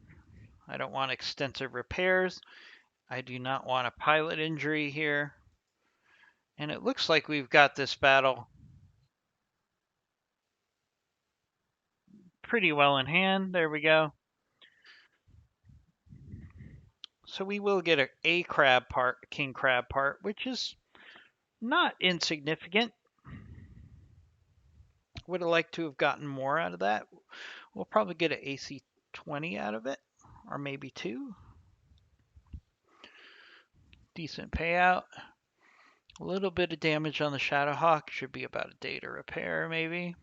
I don't want extensive repairs. I do not want a pilot injury here. And it looks like we've got this battle pretty well in hand. There we go. So we will get a crab part, king crab part, which is not insignificant. Would have liked to have gotten more out of that. We'll probably get an AC 20 out of it, or maybe 2. Decent payout. A little bit of damage on the Shadowhawk. Should be about a day to repair, maybe.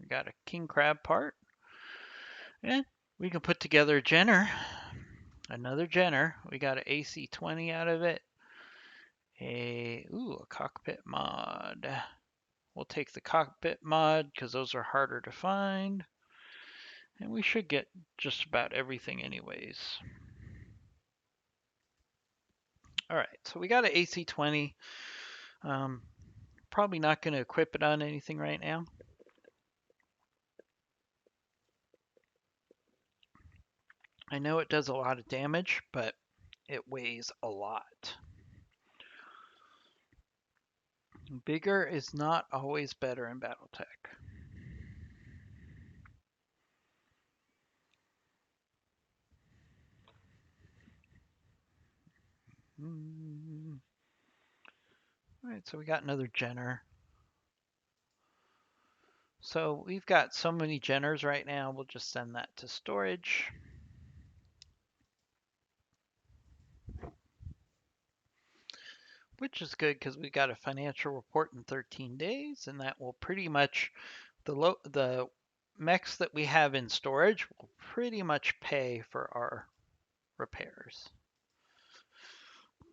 We got a king crab part. And we can put together a Jenner. Another Jenner. We got an AC 20 out of it. A cockpit mod. We'll take the cockpit mod because those are harder to find. And we should get just about everything anyways. All right, so we got an AC 20. Probably not going to equip it on anything right now. I know it does a lot of damage, but it weighs a lot. Bigger is not always better in BattleTech. All right, so we got another Jenner. So we've got so many Jenners right now, we'll just send that to storage. Which is good because we got a financial report in 13 days, and that will pretty much, the mechs that we have in storage will pretty much pay for our repairs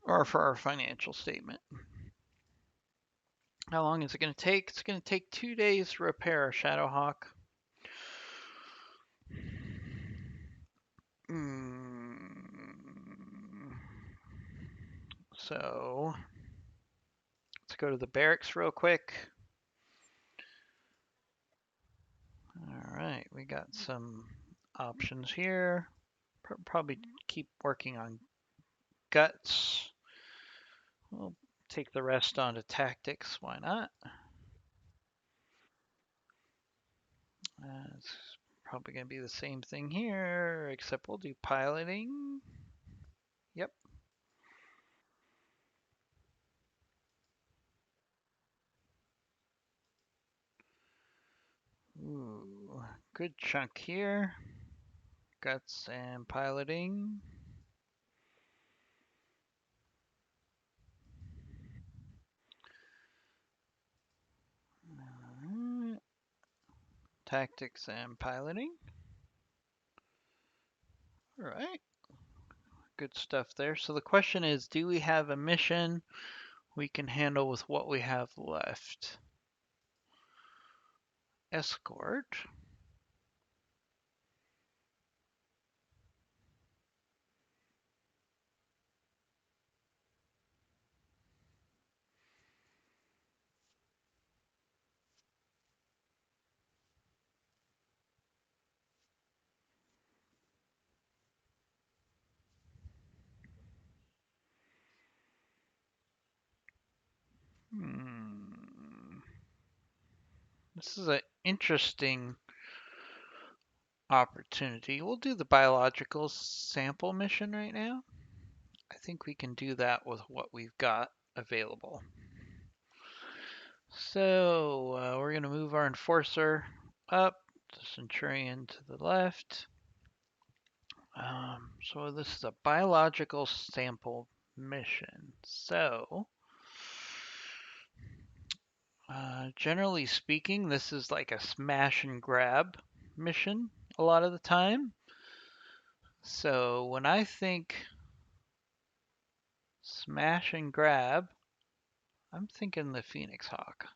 or for our financial statement. How long is it going to take? It's going to take 2 days to repair our Shadowhawk. So let's go to the barracks real quick. All right, we got some options here. Probably keep working on guts. We'll take the rest onto tactics. Why not? It's probably going to be the same thing here, except we'll do piloting. Yep. Ooh, good chunk here. Guts and piloting. Tactics and piloting. All right. Good stuff there. So the question is, do we have a mission we can handle with what we have left? Escort. This is an interesting opportunity. We'll do the biological sample mission right now. I think we can do that with what we've got available. So we're going to move our enforcer up, the centurion to the left. So this is a biological sample mission. So generally speaking, this is like a smash and grab mission a lot of the time. So when I think smash and grab, I'm thinking the Phoenix Hawk.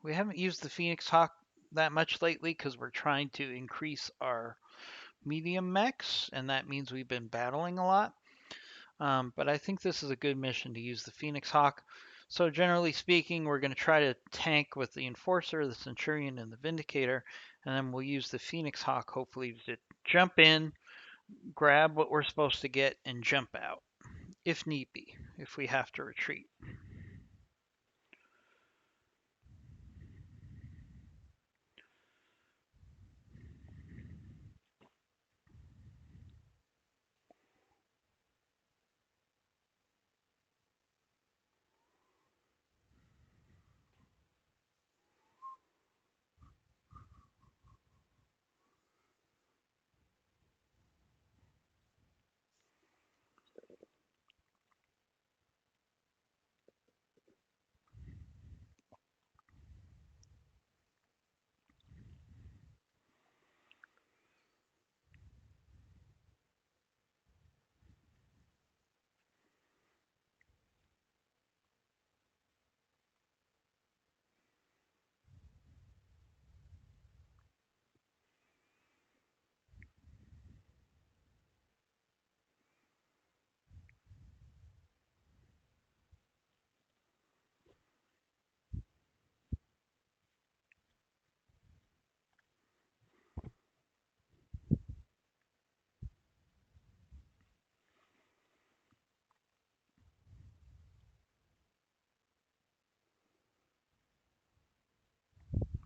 We haven't used the Phoenix Hawk that much lately because we're trying to increase our medium mechs, and that means we've been battling a lot. But I think this is a good mission to use the Phoenix Hawk. So generally speaking, we're going to try to tank with the Enforcer, the Centurion, and the Vindicator, and then we'll use the Phoenix Hawk hopefully to jump in, grab what we're supposed to get, and jump out, if need be, if we have to retreat.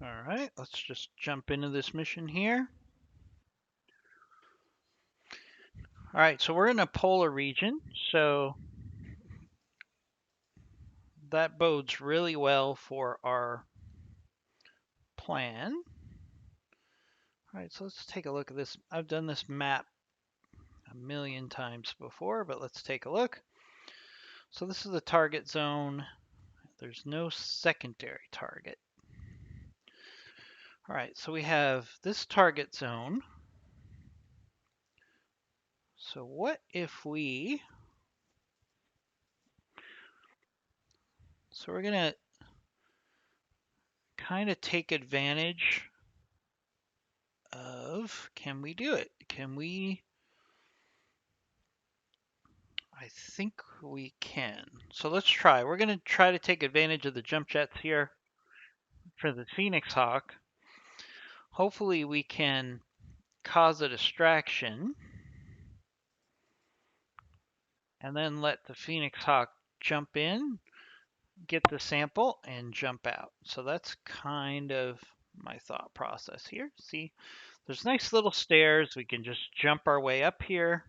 All right, let's just jump into this mission here. All right, so we're in a polar region, so that bodes really well for our plan. All right, so let's take a look at this. I've done this map a million times before, but let's take a look. So this is the target zone. There's no secondary target. All right, so we have this target zone. So what if we... So we're going to kind of take advantage of... Can we do it? Can we... I think we can. So let's try. We're going to try to take advantage of the jump jets here for the Phoenix Hawk. Hopefully we can cause a distraction and then let the Phoenix Hawk jump in, get the sample, and jump out. So that's kind of my thought process here. See, there's nice little stairs. We can just jump our way up here.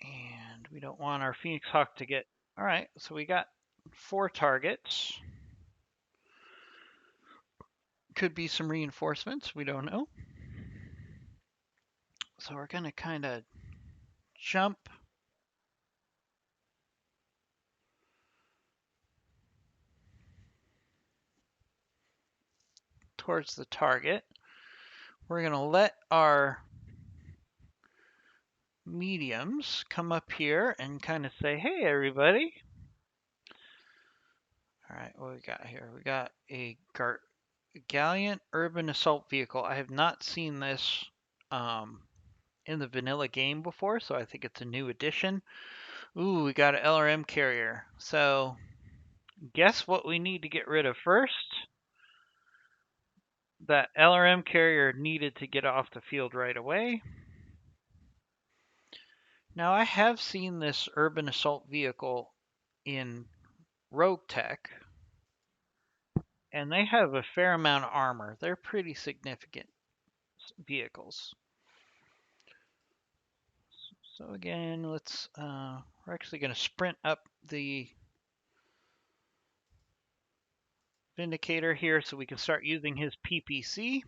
And we don't want our Phoenix Hawk to get... All right, so we got 4 targets. Could be some reinforcements. We don't know. So we're going to kind of jump towards the target. We're going to let our mediums come up here and kind of say, hey, everybody. All right, what we got here? We got a Gallant Urban Assault Vehicle. I have not seen this in the vanilla game before, so I think it's a new addition. Ooh, we got an LRM carrier. So guess what we need to get rid of first? That LRM carrier needed to get off the field right away. Now I have seen this urban assault vehicle in BattleTech, and they have a fair amount of armor. They're pretty significant vehicles. So again, we're actually going to sprint up the Vindicator here so we can start using his PPC.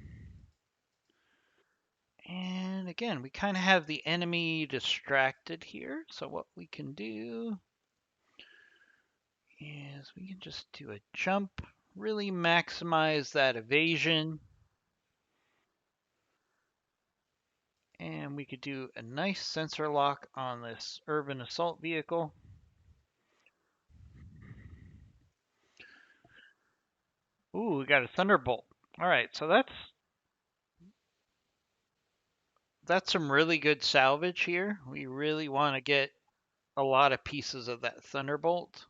And again, we kind of have the enemy distracted here. So what we can do is we can just do a jump, really maximize that evasion. And we could do a nice sensor lock on this urban assault vehicle. Ooh, we got a Thunderbolt. All right, so that's some really good salvage here. We really want to get a lot of pieces of that Thunderbolt.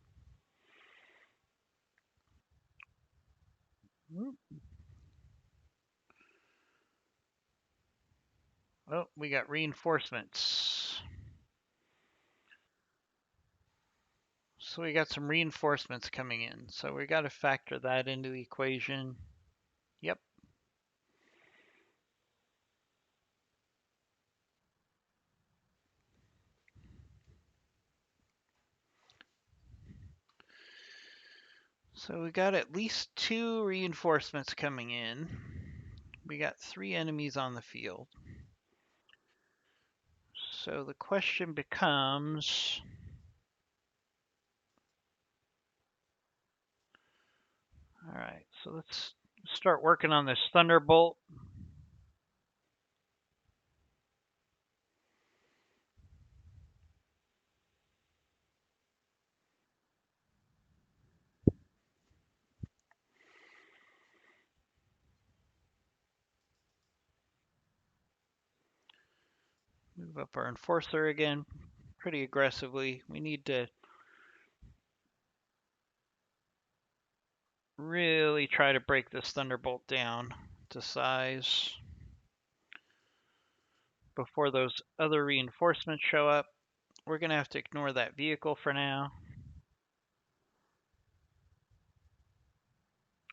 Oh, we got reinforcements. So we got some reinforcements coming in. So we got to factor that into the equation. Yep. So we got at least 2 reinforcements coming in. We got 3 enemies on the field. So the question becomes, all right, so let's start working on this Thunderbolt. Move up our Enforcer again pretty aggressively. We need to really try to break this Thunderbolt down to size before those other reinforcements show up. We're going to have to ignore that vehicle for now.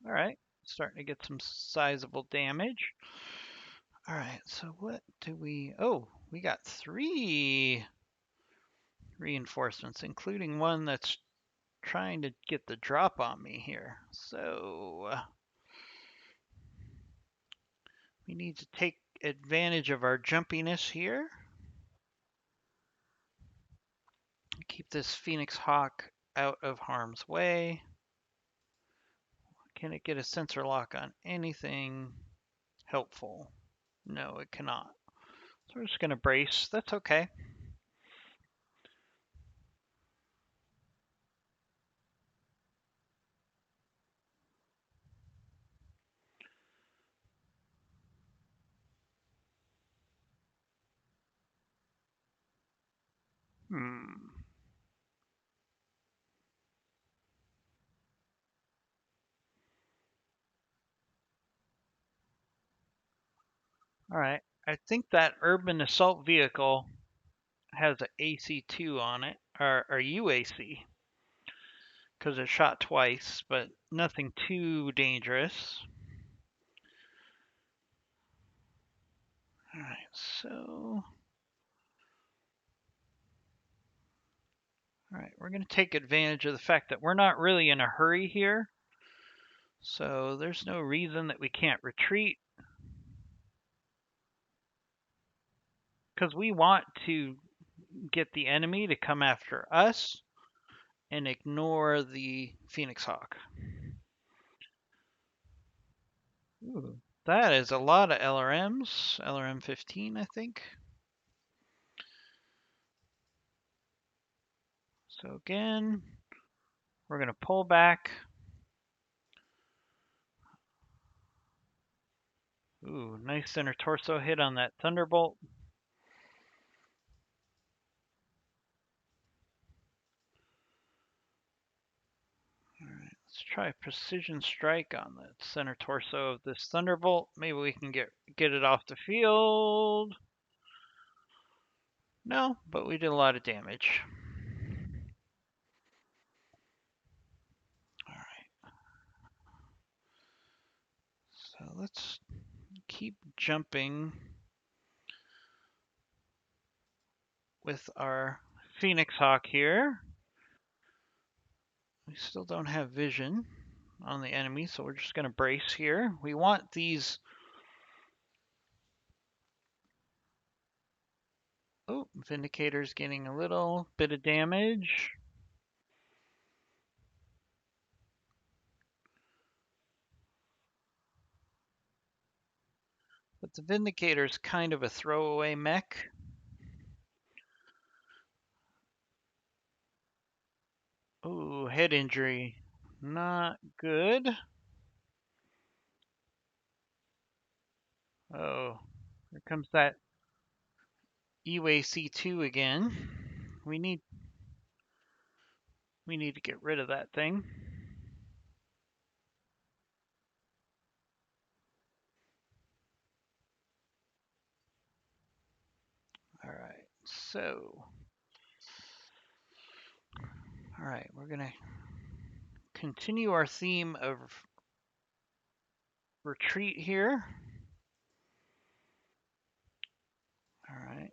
All right, starting to get some sizable damage. All right, so what do we... Oh, we got 3 reinforcements, including one that's trying to get the drop on me here. So we need to take advantage of our jumpiness here. Keep this Phoenix Hawk out of harm's way. Can it get a sensor lock on anything helpful? No, it cannot. So we're just going to brace. That's okay. All right. I think that urban assault vehicle has an AC2 on it, or UAC, because it shot twice, but nothing too dangerous. All right, so... All right, we're going to take advantage of the fact that we're not really in a hurry here. So there's no reason that we can't retreat. Because we want to get the enemy to come after us and ignore the Phoenix Hawk. Ooh, that is a lot of LRMs. LRM 15, I think. So again, we're going to pull back. Ooh, nice center torso hit on that Thunderbolt. Alright, let's try precision strike on the center torso of this Thunderbolt. Maybe we can get it off the field. No, but we did a lot of damage. So let's keep jumping with our Phoenix Hawk here. We still don't have vision on the enemy, so we're just going to brace here. We want these... Oh, Vindicator's getting a little bit of damage. But the Vindicator's kind of a throwaway mech. Oh, head injury. Not good. Oh, here comes that UAC2 again. We need to get rid of that thing. All right, so we're gonna continue our theme of retreat here. All right.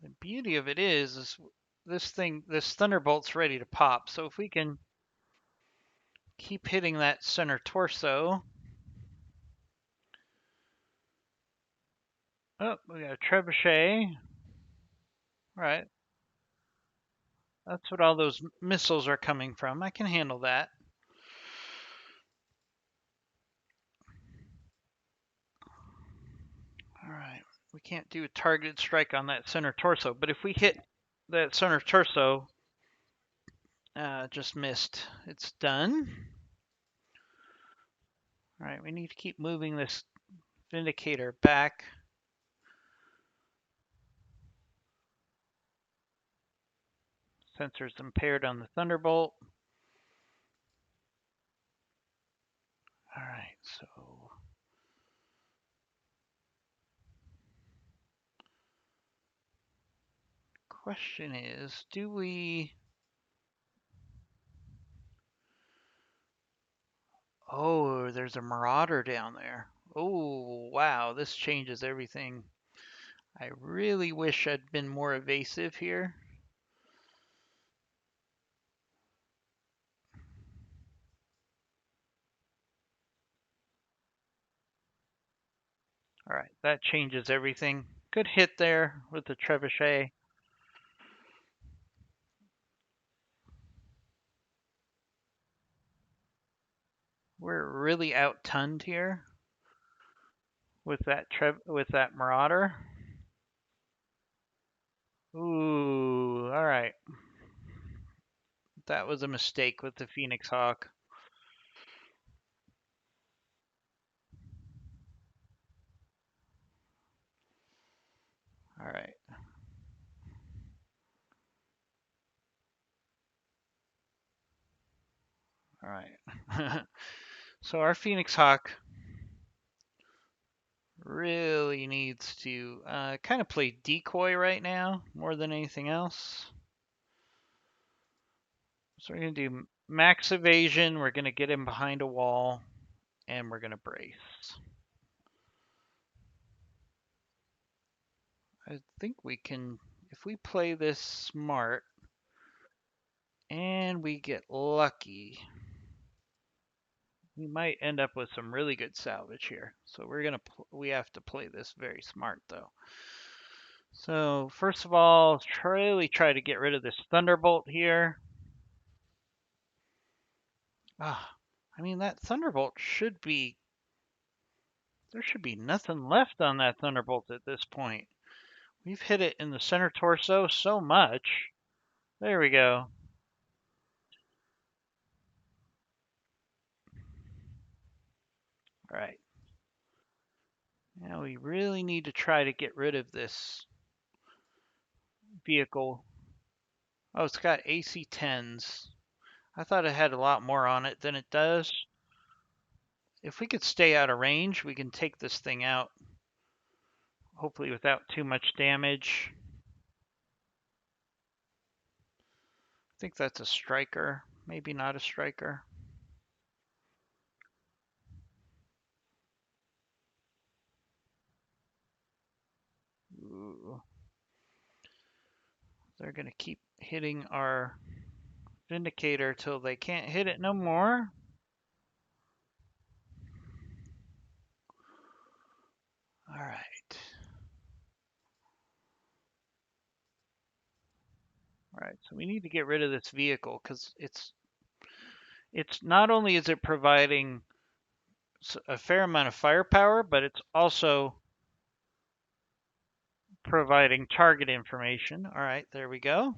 The beauty of it is this thunderbolt's ready to pop. So if we can keep hitting that center torso. Oh, we got a trebuchet. All right. That's what all those missiles are coming from. I can handle that. All right. We can't do a targeted strike on that center torso, but if we hit that center torso, just missed. It's done. All right, we need to keep moving this Vindicator back. Sensors impaired on the Thunderbolt. All right, so question is, do we... Oh, there's a Marauder down there. Oh, wow, this changes everything. I really wish I'd been more evasive here. All right, that changes everything. Good hit there with the trebuchet. We're really out-tunned here with that Marauder. Ooh, all right. That was a mistake with the Phoenix Hawk. All right. All right. So our Phoenix Hawk really needs to kind of play decoy right now more than anything else. So we're going to do max evasion. We're going to get him behind a wall, and we're going to brace. I think we can, if we play this smart and we get lucky, we might end up with some really good salvage here. So we have to play this very smart though. So first of all, really try to get rid of this Thunderbolt here. I mean, that Thunderbolt there should be nothing left on that Thunderbolt at this point. We've hit it in the center torso so much. There we go. All right. Now we really need to try to get rid of this vehicle. Oh, it's got AC-10s. I thought it had a lot more on it than it does. If we could stay out of range, we can take this thing out, hopefully without too much damage. I think that's a striker, maybe not a striker. They're going to keep hitting our Vindicator till they can't hit it no more. All right. All right, so we need to get rid of this vehicle because it's not only is it providing a fair amount of firepower, but it's also providing target information. All right, there we go.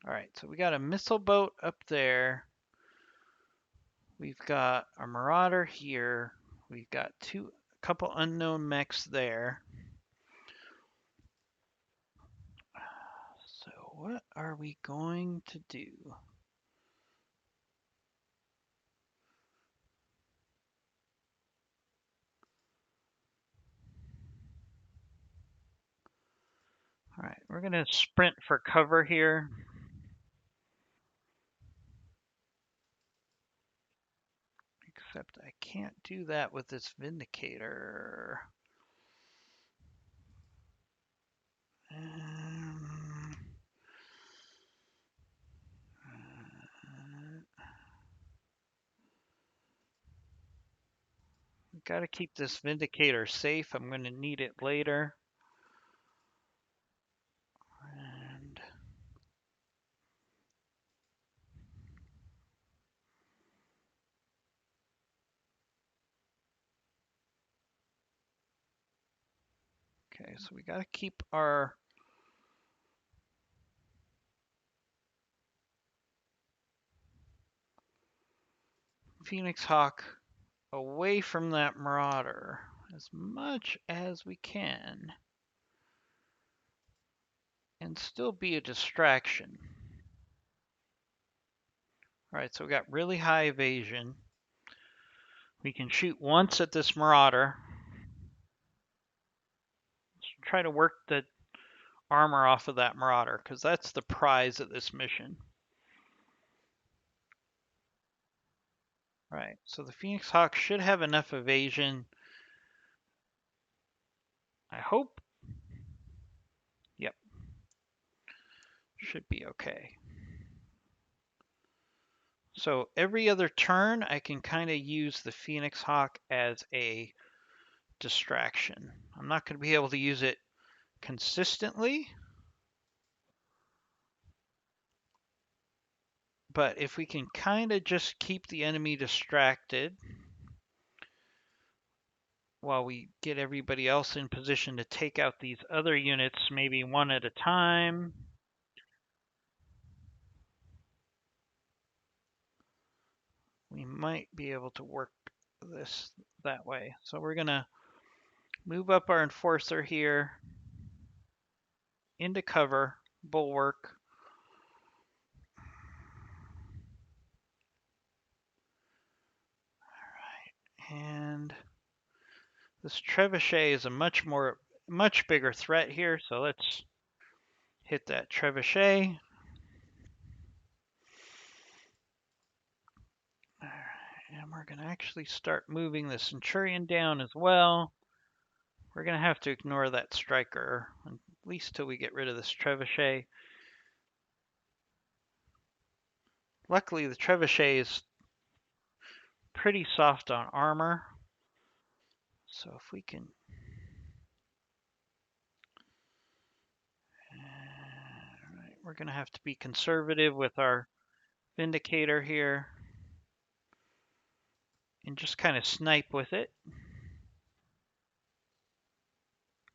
All right, so we got a missile boat up there. We've got a Marauder here. We've got a couple unknown mechs there. So what are we going to do? All right, we're going to sprint for cover here. Except I can't do that with this Vindicator. Got to keep this Vindicator safe. I'm going to need it later. And okay, so we got to keep our Phoenix Hawk away from that Marauder as much as we can and still be a distraction. All right, so we got really high evasion. We can shoot once at this Marauder. Let's try to work the armor off of that Marauder because that's the prize of this mission. All right, so the Phoenix Hawk should have enough evasion. I hope. Yep. Should be okay. So every other turn, I can kind of use the Phoenix Hawk as a distraction. I'm not going to be able to use it consistently, but if we can kind of just keep the enemy distracted while we get everybody else in position to take out these other units, maybe one at a time. We might be able to work this that way. So we're going to move up our enforcer here into cover, bulwark. All right, and this trebuchet is a much bigger threat here, so let's hit that trebuchet. All right, and we're going to actually start moving the Centurion down as well. We're going to have to ignore that striker, at least till we get rid of this trebuchet. Luckily, the trebuchet is pretty soft on armor. So if we can... Alright, we're going to have to be conservative with our Vindicator here. And just kind of snipe with it.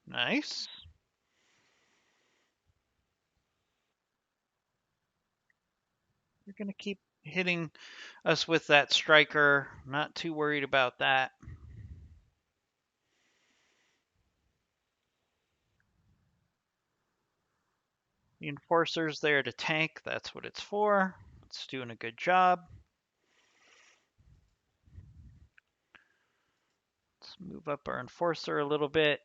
Nice. We're going to keep hitting us with that striker. Not too worried about that. The Enforcer's there to tank. That's what it's for. It's doing a good job. Let's move up our Enforcer a little bit.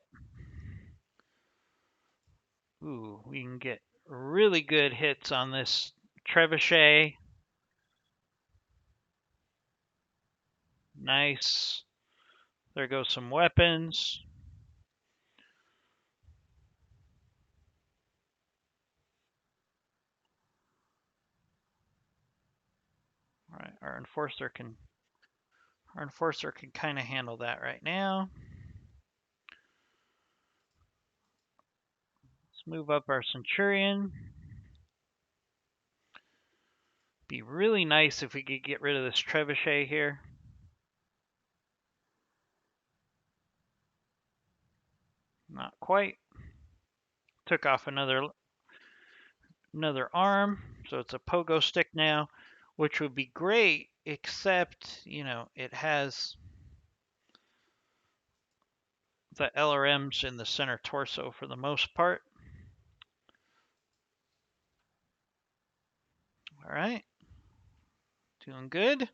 Ooh, we can get really good hits on this trebuchet. Nice. There goes some weapons. Our enforcer can kind of handle that right now. Let's move up our centurion. Be really nice if we could get rid of this trebuchet here. Not quite. Took off another arm, so it's a pogo stick now, which would be great, except, you know, it has the LRMs in the center torso for the most part. All right. Doing good.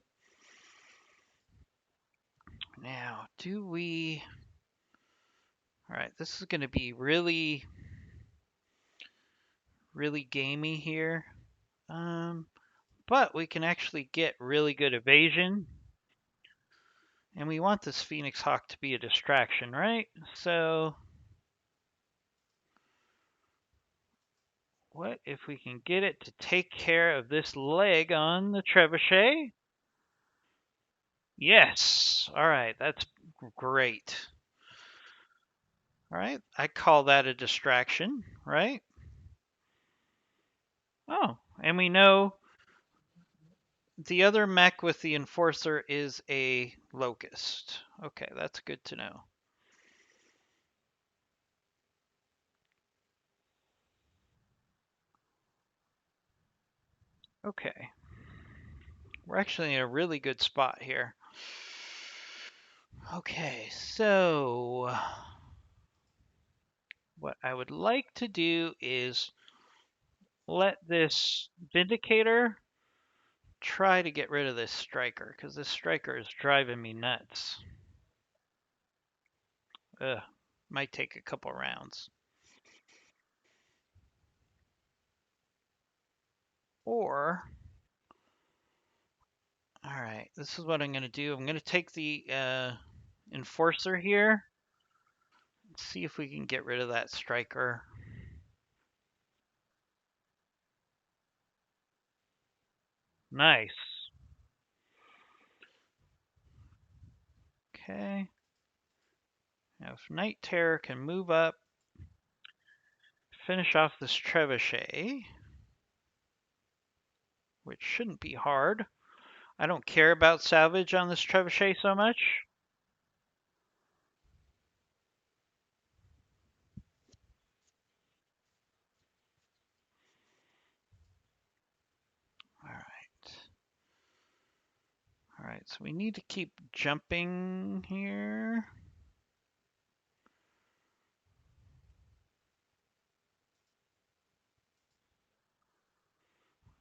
Now, do we... All right, this is going to be really, really gamey here. But we can actually get really good evasion. And we want this Phoenix Hawk to be a distraction, right? So what if we can get it to take care of this leg on the trebuchet? Yes. All right, that's great. All right, I call that a distraction, right? Oh, and we know the other mech with the enforcer is a locust. Okay, that's good to know. Okay. We're actually in a really good spot here. Okay, so what I would like to do is let this Vindicator try to get rid of this Striker, because this Striker is driving me nuts. Ugh, might take a couple rounds. Or, all right, this is what I'm going to do. I'm going to take the Enforcer here. See if we can get rid of that Striker. Nice. Okay. Now if Night Terror can move up, finish off this Trebuchet, which shouldn't be hard. I don't care about salvage on this Trebuchet so much. All right, so we need to keep jumping here.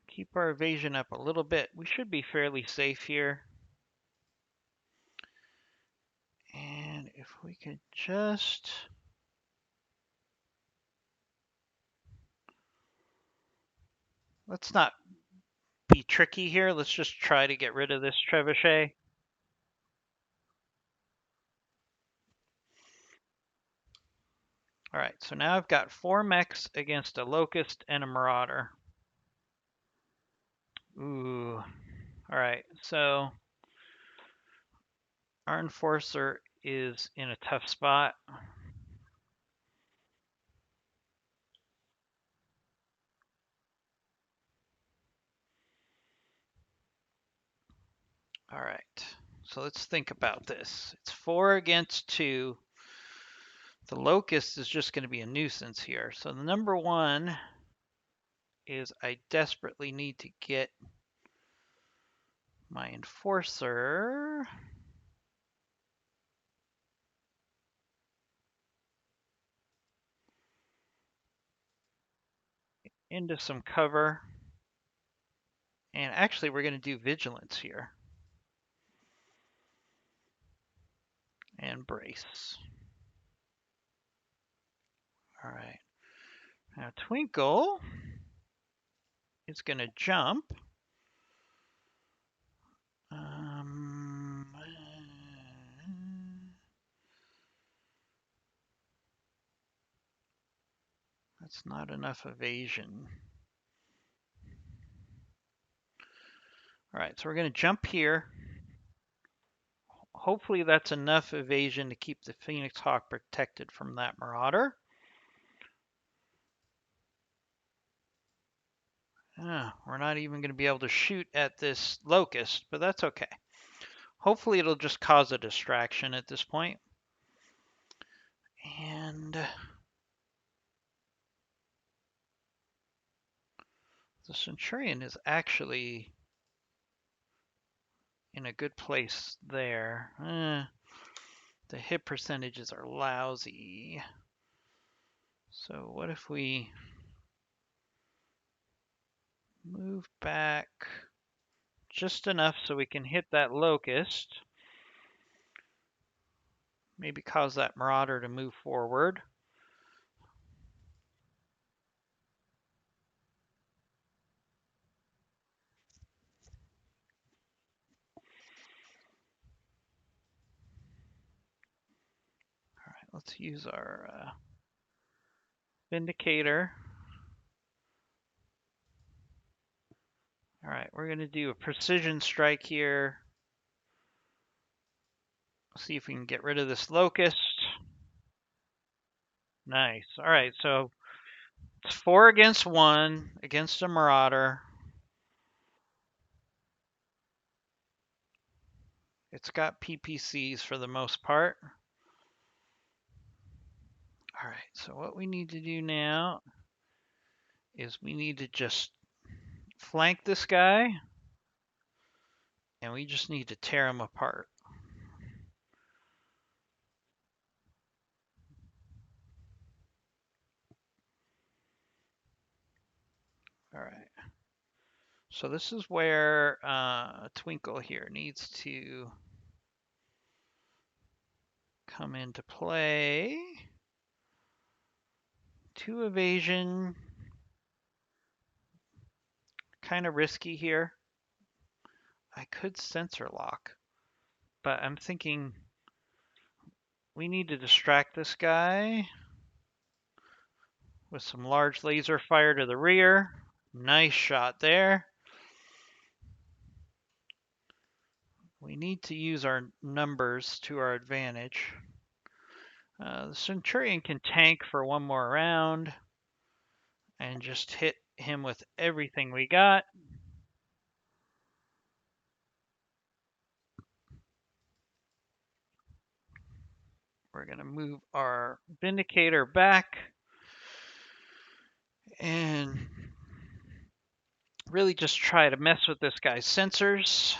Keep our evasion up a little bit. We should be fairly safe here. And if we could just... Let's not be tricky here. Let's just try to get rid of this trebuchet. All right, so now I've got 4 mechs against a locust and a marauder. Ooh. All right, so our enforcer is in a tough spot. All right, so let's think about this. It's 4 against 2. The locust is just going to be a nuisance here. So the number one is I desperately need to get my enforcer into some cover. And actually, we're going to do vigilance here. And brace. All right. Now Twinkle is going to jump. That's not enough evasion. All right, so we're going to jump here. Hopefully that's enough evasion to keep the Phoenix Hawk protected from that Marauder. We're not even going to be able to shoot at this Locust, but that's okay. Hopefully it'll just cause a distraction at this point. And the Centurion is actually in a good place there. The hit percentages are lousy. So what if we move back just enough so we can hit that Locust? Maybe cause that Marauder to move forward. All right, let's use our Vindicator. All right, we're going to do a precision strike here. See if we can get rid of this Locust. Nice. All right, so it's 4 against 1 against a Marauder. It's got PPCs for the most part. All right, so what we need to do now is we need to just flank this guy, and we just need to tear him apart. All right. So this is where Twinkle here needs to come into play. 2 evasion. Kind of risky here. I could sensor lock, but I'm thinking we need to distract this guy with some large laser fire to the rear. Nice shot there. We need to use our numbers to our advantage. The Centurion can tank for 1 more round and just hit him with everything we got. We're going to move our Vindicator back and really just try to mess with this guy's sensors.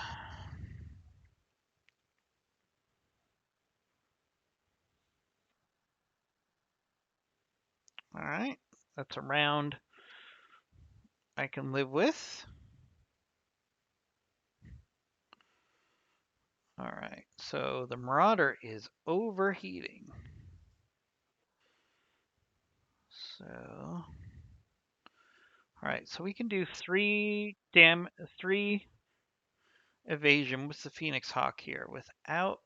All right, that's a round I can live with. All right, so the Marauder is overheating. So, all right, so we can do 3 evasion with the Phoenix Hawk here without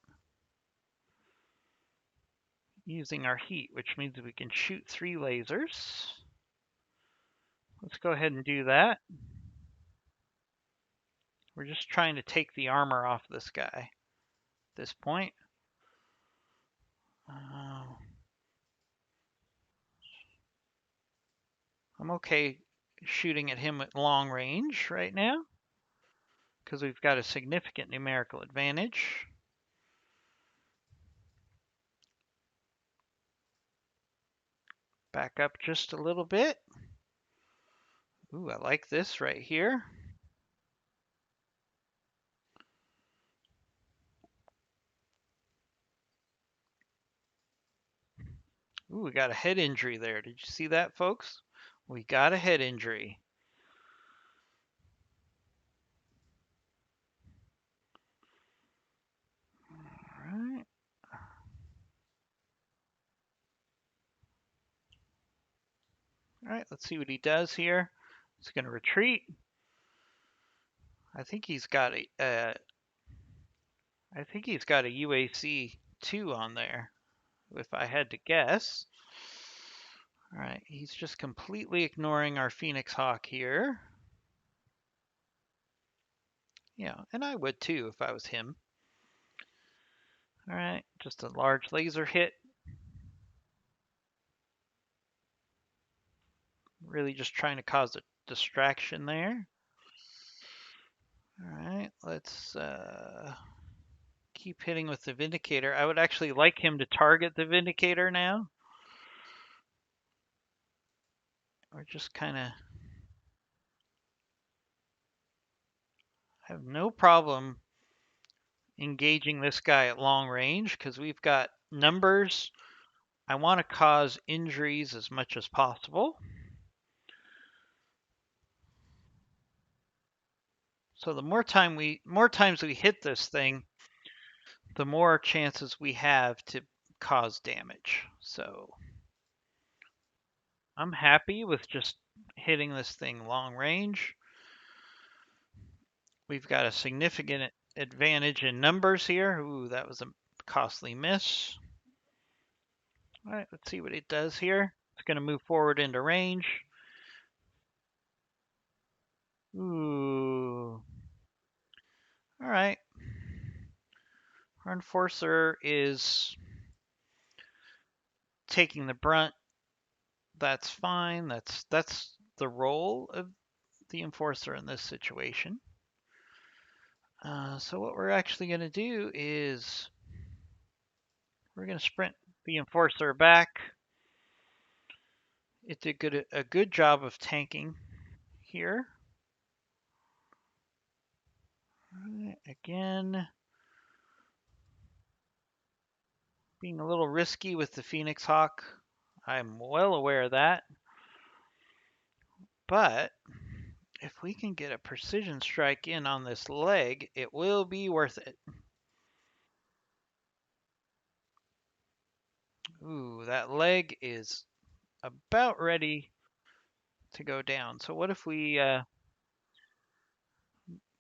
using our heat, which means we can shoot 3 lasers. Let's go ahead and do that. We're just trying to take the armor off this guy at this point. I'm okay shooting at him at long range right now because we've got a significant numerical advantage. Back up just a little bit. Ooh, I like this right here. Ooh, we got a head injury there. Did you see that, folks? We got a head injury. All right. All right, let's see what he does here. He's going to retreat. I think he's got a UAC 2 on there, if I had to guess. All right, he's just completely ignoring our Phoenix Hawk here. Yeah, and I would too if I was him. All right, just a large laser hit. Really just trying to cause a distraction there. All right, let's keep hitting with the Vindicator. I would actually like him to target the Vindicator now. Or just kind of have no problem engaging this guy at long range because we've got numbers. I want to cause injuries as much as possible. So the more times we hit this thing, the more chances we have to cause damage. So I'm happy with just hitting this thing long range. We've got a significant advantage in numbers here. Ooh, that was a costly miss. All right, let's see what it does here. It's going to move forward into range. Ooh. All right. Our enforcer is taking the brunt. That's fine. That's the role of the enforcer in this situation. So what we're actually going to do is we're going to sprint the enforcer back. It did a good job of tanking here. Right, again, being a little risky with the Phoenix Hawk. I'm well aware of that. But if we can get a precision strike in on this leg, it will be worth it. Ooh, that leg is about ready to go down. So what if we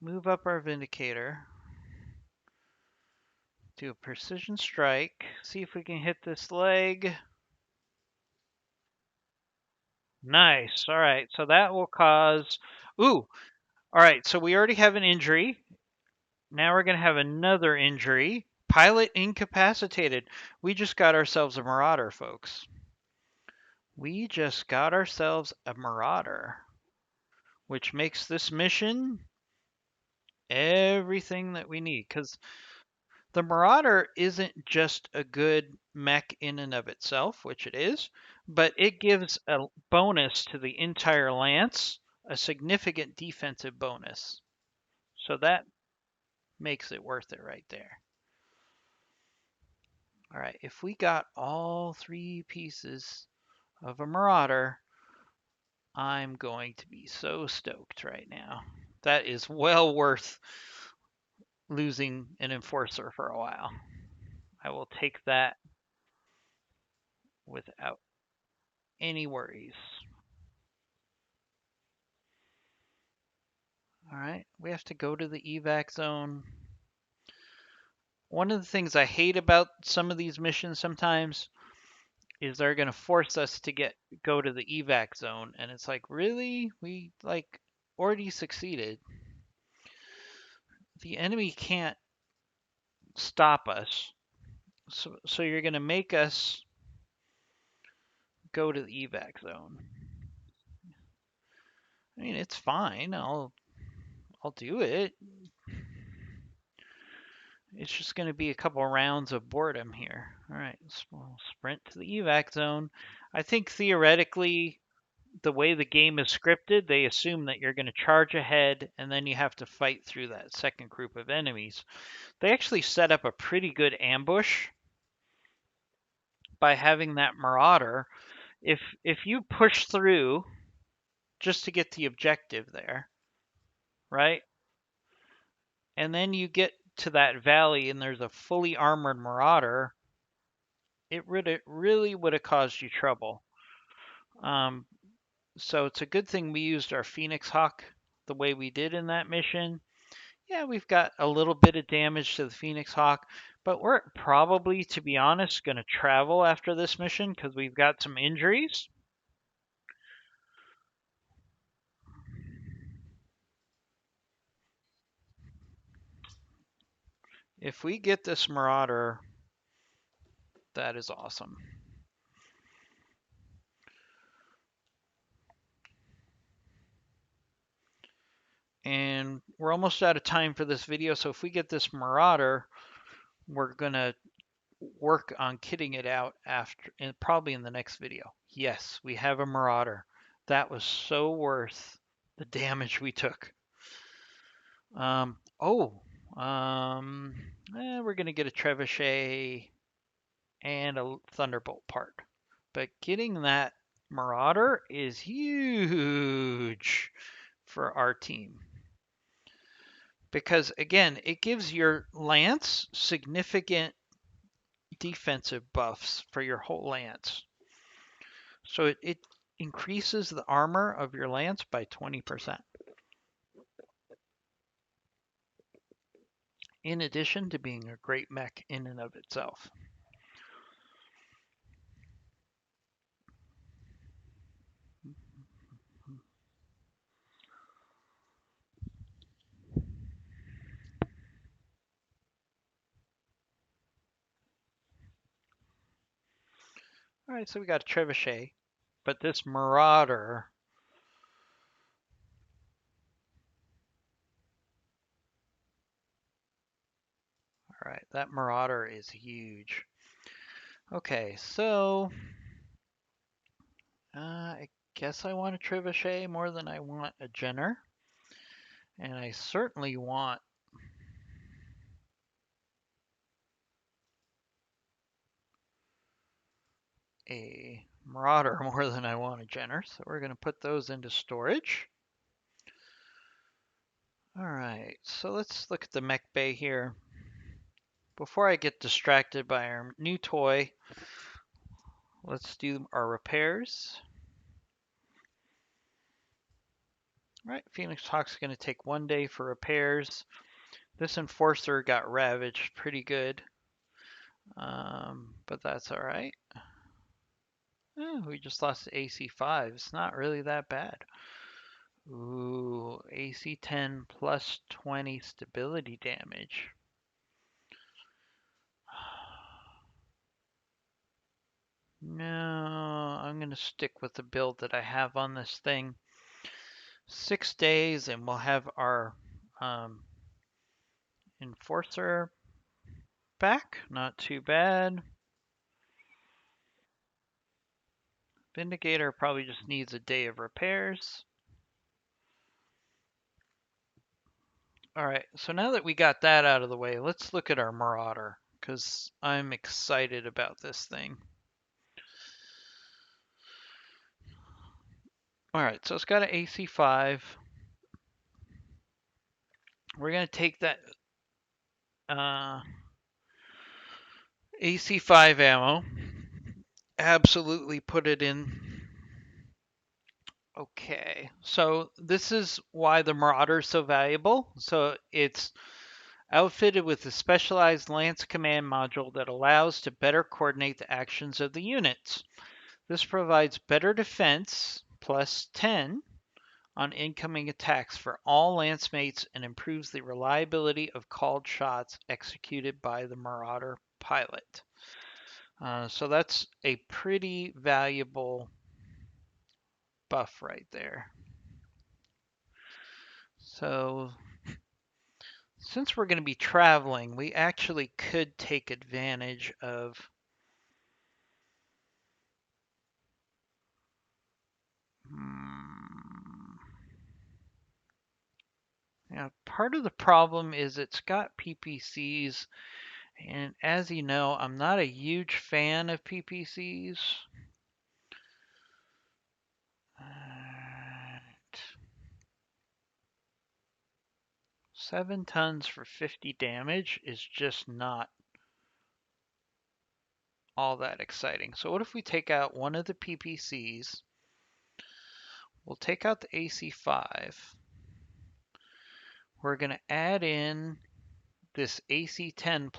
move up our Vindicator, do a precision strike, see if we can hit this leg. Nice. All right, so that will cause... Ooh, all right, so we already have an injury. Now we're going to have another injury. Pilot incapacitated. We just got ourselves a Marauder, folks. We just got ourselves a Marauder, which makes this mission everything that we need. Because the Marauder isn't just a good mech in and of itself, which it is, but it gives a bonus to the entire lance, a significant defensive bonus. So that makes it worth it right there. All right, if we got all three pieces of a Marauder, I'm going to be so stoked right now. That is well worth losing an enforcer for a while. I will take that without any worries. All right, we have to go to the evac zone. One of the things I hate about some of these missions sometimes is they're going to force us to go to the evac zone, and it's like, really? We already succeeded. The enemy can't stop us. So you're going to make us go to the evac zone. I mean, it's fine. I'll do it. It's just going to be a couple rounds of boredom here. All right, so we'll sprint to the evac zone. I think theoretically, the way the game is scripted, they assume that you're going to charge ahead and then you have to fight through that second group of enemies. They actually set up a pretty good ambush by having that Marauder. If you push through just to get the objective there, right? And then you get to that valley and there's a fully armored Marauder, it really would have caused you trouble. So it's a good thing we used our Phoenix Hawk the way we did in that mission. Yeah, we've got a little bit of damage to the Phoenix Hawk, but we're probably, to be honest, going to travel after this mission because we've got some injuries. If we get this Marauder, that is awesome. And we're almost out of time for this video, so if we get this Marauder, we're gonna work on kitting it out after, and probably in the next video. Yes, we have a Marauder. That was so worth the damage we took. Um, oh, we're gonna get a trebuchet and a thunderbolt part, but getting that Marauder is huge for our team. Because again, it gives your lance significant defensive buffs for your whole lance. So it increases the armor of your lance by 20%. In addition to being a great mech in and of itself. All right, so we got a trebuchet, but this Marauder, all right, that Marauder is huge. Okay, so I guess I want a trebuchet more than I want a Jenner, and I certainly want a Marauder more than I want a Jenner, so we're going to put those into storage. All right, so let's look at the mech bay here. Before I get distracted by our new toy, let's do our repairs. All right, Phoenix Hawk's going to take 1 day for repairs. This Enforcer got ravaged pretty good, but that's all right. We just lost to AC5. It's not really that bad. Ooh, AC10 plus 20 stability damage. No, I'm going to stick with the build that I have on this thing. 6 days and we'll have our Enforcer back. Not too bad. Vindicator probably just needs a day of repairs. Alright, so now that we got that out of the way, let's look at our Marauder, because I'm excited about this thing. Alright, so it's got an AC5. We're going to take that AC5 ammo, absolutely put it in. Okay, so this is why the Marauder is so valuable. So it's outfitted with a specialized Lance command module that allows to better coordinate the actions of the units. This provides better defense, plus 10, on incoming attacks for all Lance mates and improves the reliability of called shots executed by the Marauder pilot. So that's a pretty valuable buff right there. So since we're going to be traveling, we actually could take advantage of now, part of the problem is it's got PPCs, and as you know, I'm not a huge fan of PPCs. 7 tons for 50 damage is just not all that exciting. So what if we take out one of the PPCs? We'll take out the AC5. We're going to add in this AC10++.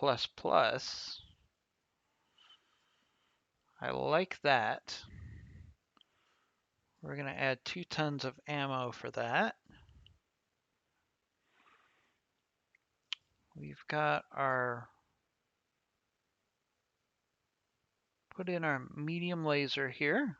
I like that. We're going to add 2 tons of ammo for that. we've got our, put in our medium laser here.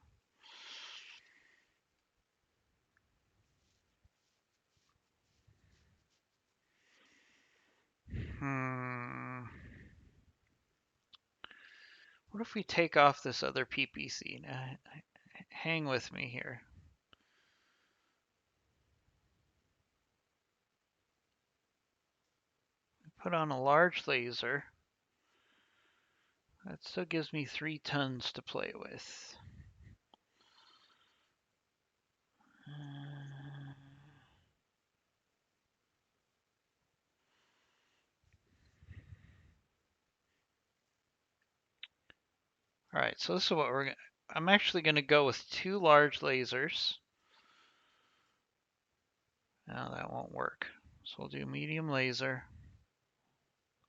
What if we take off this other PPC? Now, hang with me here. Put on a large laser. That still gives me 3 tons to play with. All right, so this is what we're going to, I'm actually going to go with 2 large lasers. Now that won't work. So we'll do medium laser.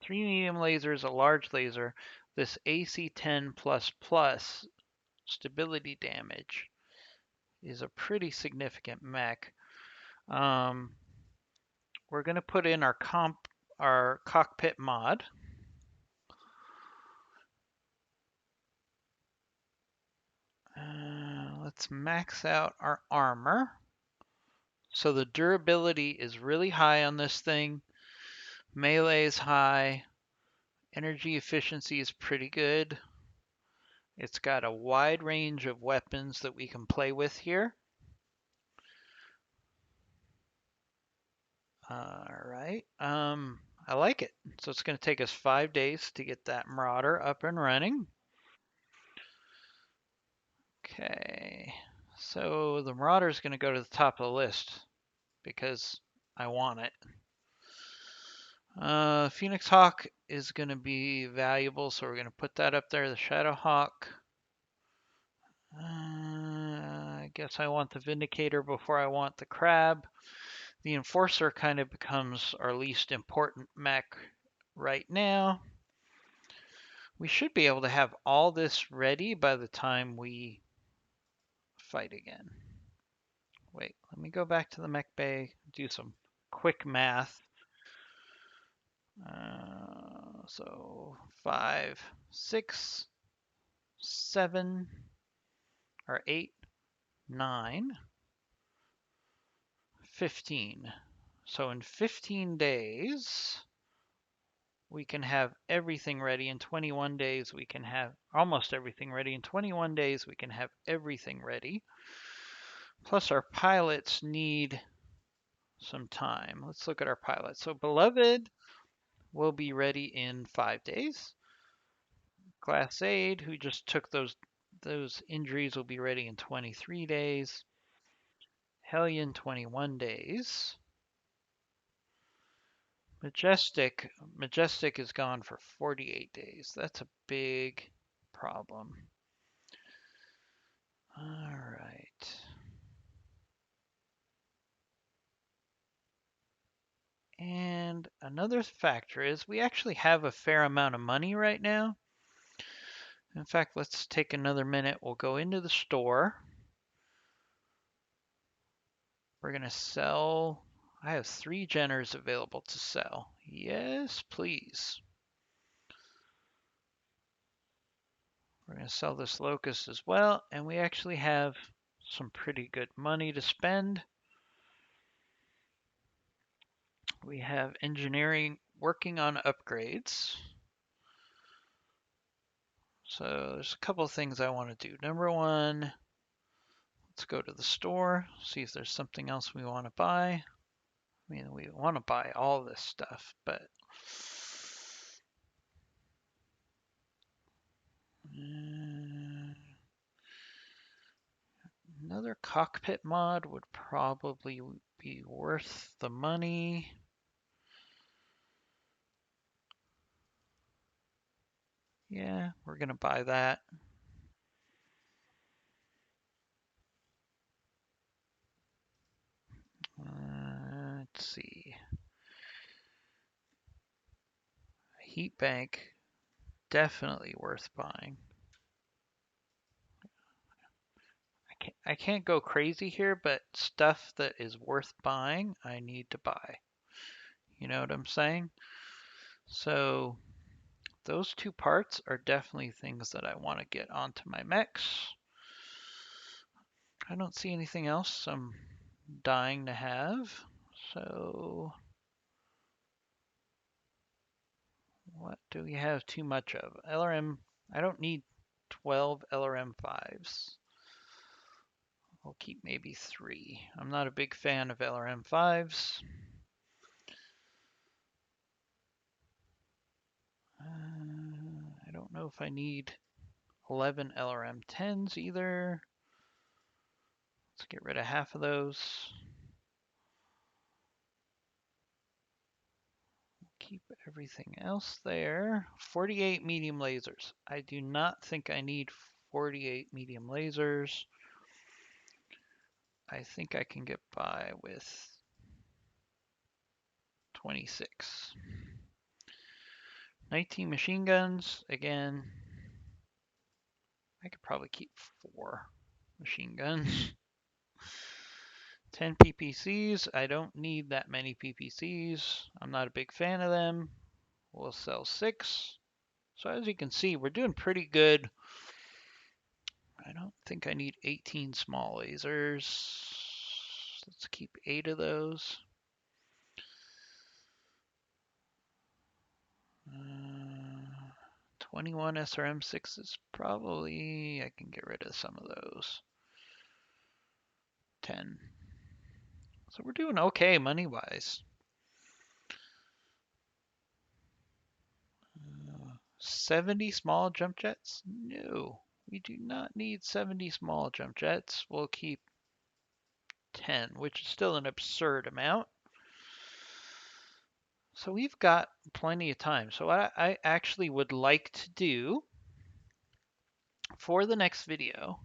3 medium lasers, a large laser. This AC-10++ stability damage is a pretty significant mech. We're going to put in our cockpit mod. Let's max out our armor. So the durability is really high on this thing. Melee is high. Energy efficiency is pretty good. It's got a wide range of weapons that we can play with here. All right. I like it. So it's going to take us 5 days to get that Marauder up and running. Okay. So the Marauder is going to go to the top of the list because I want it. Phoenix Hawk is going to be valuable, so we're going to put that up there. The Shadow Hawk. I guess I want the Vindicator before I want the Crab. The Enforcer kind of becomes our least important mech right now. We should be able to have all this ready by the time we fight again. Wait, let me go back to the mech bay, do some quick math. So 5, 6, 7, or 8, 9, 15. So in 15 days, we can have everything ready. In 21 days, we can have almost everything ready. In 21 days, we can have everything ready. Plus, our pilots need some time. Let's look at our pilots. So Beloved will be ready in 5 days. Glass Aid, who just took those injuries, will be ready in 23 days. Hellion, 21 days. Majestic is gone for 48 days. That's a big problem. All right. And another factor is we actually have a fair amount of money right now. In fact, let's take another minute. We'll go into the store. We're going to sell. I have 3 Jenners available to sell. Yes, please. We're going to sell this Locust as well. And we actually have some pretty good money to spend. We have engineering working on upgrades. So there's a couple of things I want to do. Number one, let's go to the store, see if there's something else we want to buy. I mean, we want to buy all this stuff, but another cockpit mod would probably be worth the money. Yeah, we're gonna buy that. Let's see. Heat bank, definitely worth buying. I can't go crazy here, but stuff that is worth buying, I need to buy. You know what I'm saying? So those two parts are definitely things that I want to get onto my mechs. I don't see anything else I'm dying to have. So what do we have too much of? LRM, I don't need 12 LRM5s. I'll keep maybe 3. I'm not a big fan of LRM5s. I don't know if I need 11 LRM10s either. Let's get rid of half of those. Keep everything else there. 48 medium lasers. I do not think I need 48 medium lasers. I think I can get by with 26. 19 machine guns. Again, I could probably keep 4 machine guns. 10 PPCs. I don't need that many PPCs. I'm not a big fan of them. We'll sell 6. So as you can see, we're doing pretty good. I don't think I need 18 small lasers. Let's keep 8 of those. 21 SRM6s probably, I can get rid of some of those. 10. So we're doing okay money-wise. 70 small jump jets? No, we do not need 70 small jump jets. We'll keep 10, which is still an absurd amount. So we've got plenty of time. So what I actually would like to do for the next video.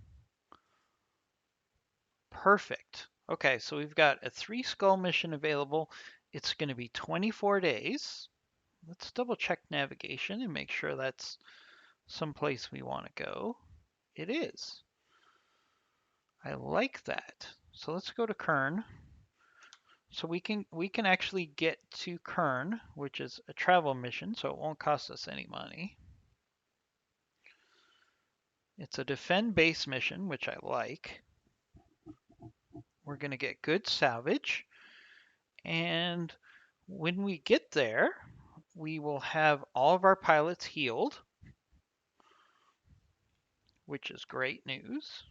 Perfect. Okay, so we've got a 3 skull mission available. It's going to be 24 days. Let's double check navigation and make sure that's someplace we want to go. It is. I like that. So let's go to Kern. So we can actually get to Kern, which is a travel mission, so it won't cost us any money. It's a defend base mission, which I like. We're going to get good salvage. And when we get there, we will have all of our pilots healed, which is great news.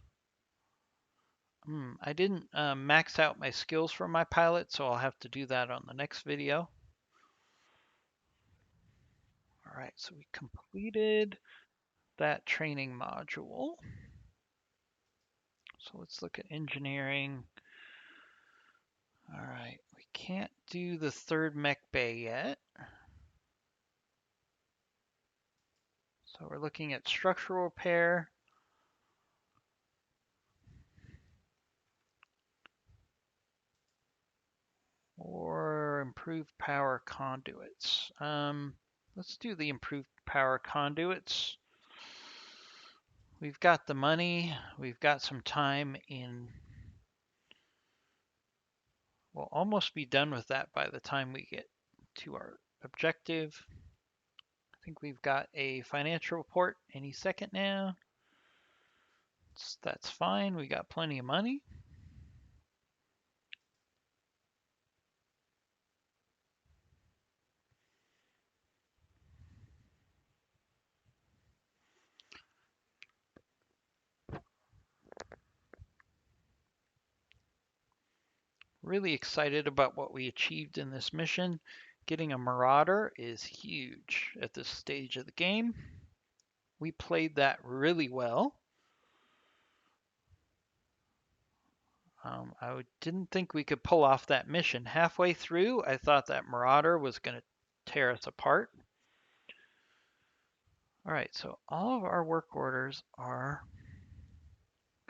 I didn't max out my skills for my pilot, so I'll have to do that on the next video. All right, so we completed that training module. So let's look at engineering. All right, we can't do the 3rd mech bay yet. So we're looking at structural repair. Or improved power conduits. Let's do the improved power conduits. We've got the money. We've got some time in. We'll almost be done with that by the time we get to our objective. I think we've got a financial report any second now. That's fine. We got plenty of money. Really excited about what we achieved in this mission. Getting a Marauder is huge at this stage of the game. We played that really well. I didn't think we could pull off that mission. Halfway through, I thought that Marauder was going to tear us apart. All right, so all of our work orders are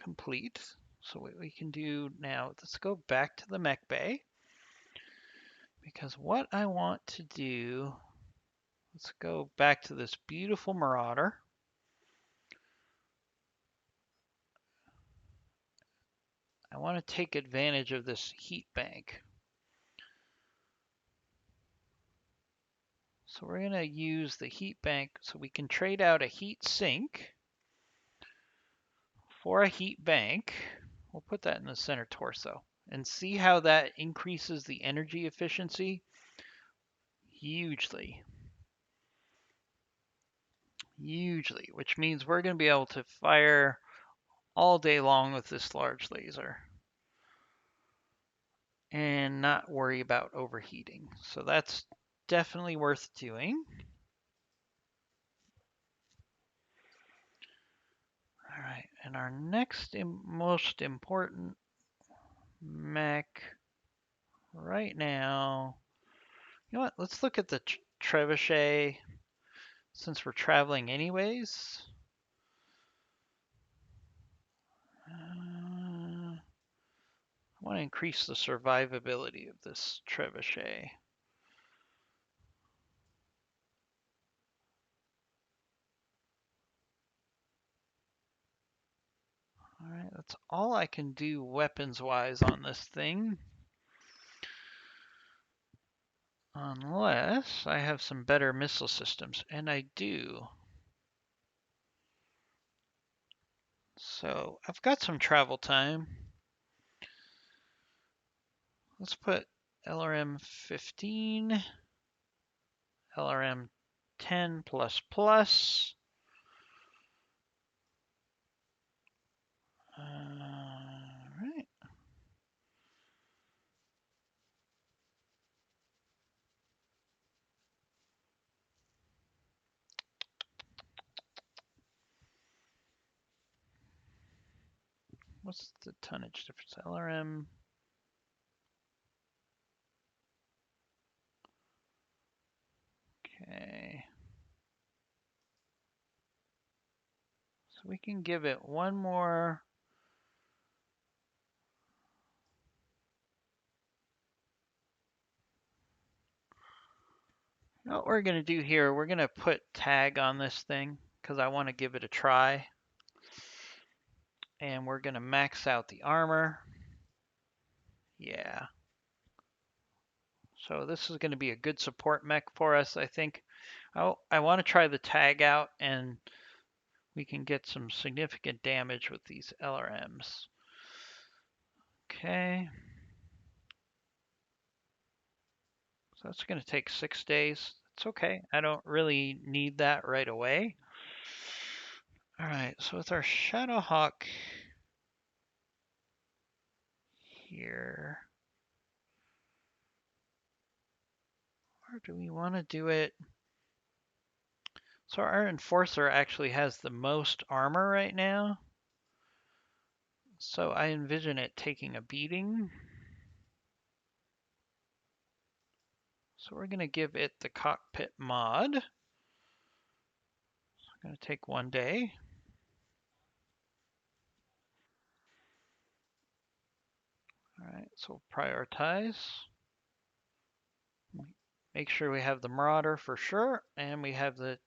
complete. So what we can do now, let's go back to the mech bay. Because what I want to do, let's go back to this beautiful Marauder. I want to take advantage of this heat bank. So we're going to use the heat bank so we can trade out a heat sink for a heat bank. We'll put that in the center torso and see how that increases the energy efficiency hugely. Hugely, which means we're going to be able to fire all day long with this large laser and not worry about overheating. So that's definitely worth doing. All right, and our next most important mech right now. You know what? Let's look at the trebuchet since we're traveling anyways. I want to increase the survivability of this trebuchet. All right, that's all I can do weapons-wise on this thing. Unless I have some better missile systems, and I do. So I've got some travel time. Let's put LRM 15, LRM 10 plus plus. Right. What's the tonnage difference? LRM. Okay. So we can give it one more. What we're going to do here, we're going to put tag on this thing because I want to give it a try. And we're going to max out the armor. Yeah. So this is going to be a good support mech for us, I think. I want to try the tag out, and we can get some significant damage with these LRMs. Okay. So that's going to take 6 days. It's okay. I don't really need that right away. All right, so with our Shadowhawk here, or do we want to do it? So our Enforcer actually has the most armor right now. So I envision it taking a beating. So we're going to give it the cockpit mod. It's going to take 1 day. All right, so prioritize. Make sure we have the Marauder for sure, and we have the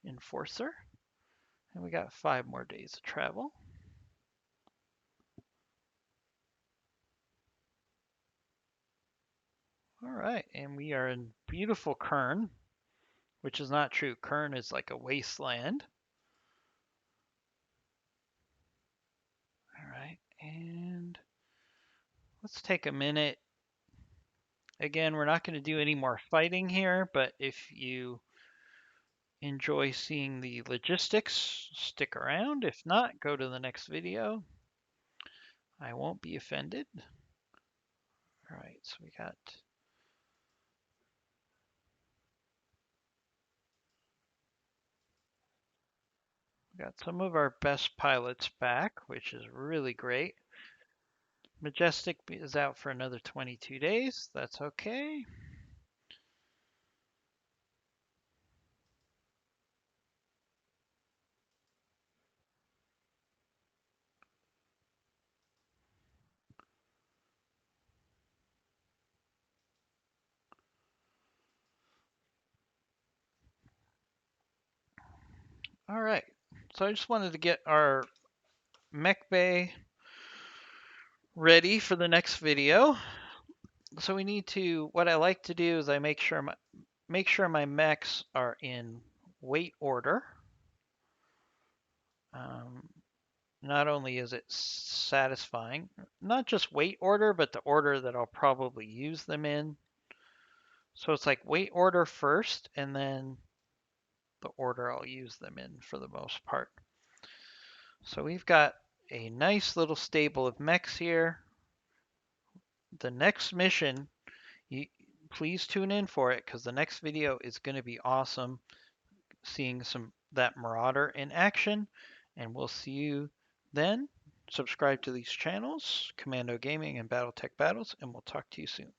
Enforcer. And we got 5 more days of travel. All right, and we are in beautiful Kern, which is not true. Kern is like a wasteland. All right, and let's take a minute. Again, we're not going to do any more fighting here, but if you enjoy seeing the logistics, stick around. If not, go to the next video. I won't be offended. All right, so we got some of our best pilots back, which is really great. Majestic is out for another 22 days. That's okay. All right, so I just wanted to get our mech bay ready for the next video. So we need to, what I like to do is I make sure make sure my mechs are in weight order. Not only is it satisfying, not just weight order, but the order that I'll probably use them in. So it's like weight order first, and then the order I'll use them in for the most part. So we've got a nice little stable of mechs here. The next mission, please tune in for it because the next video is going to be awesome, seeing that Marauder in action, and we'll see you then. Subscribe to these channels, Commando Gaming and BattleTech Battles, and we'll talk to you soon.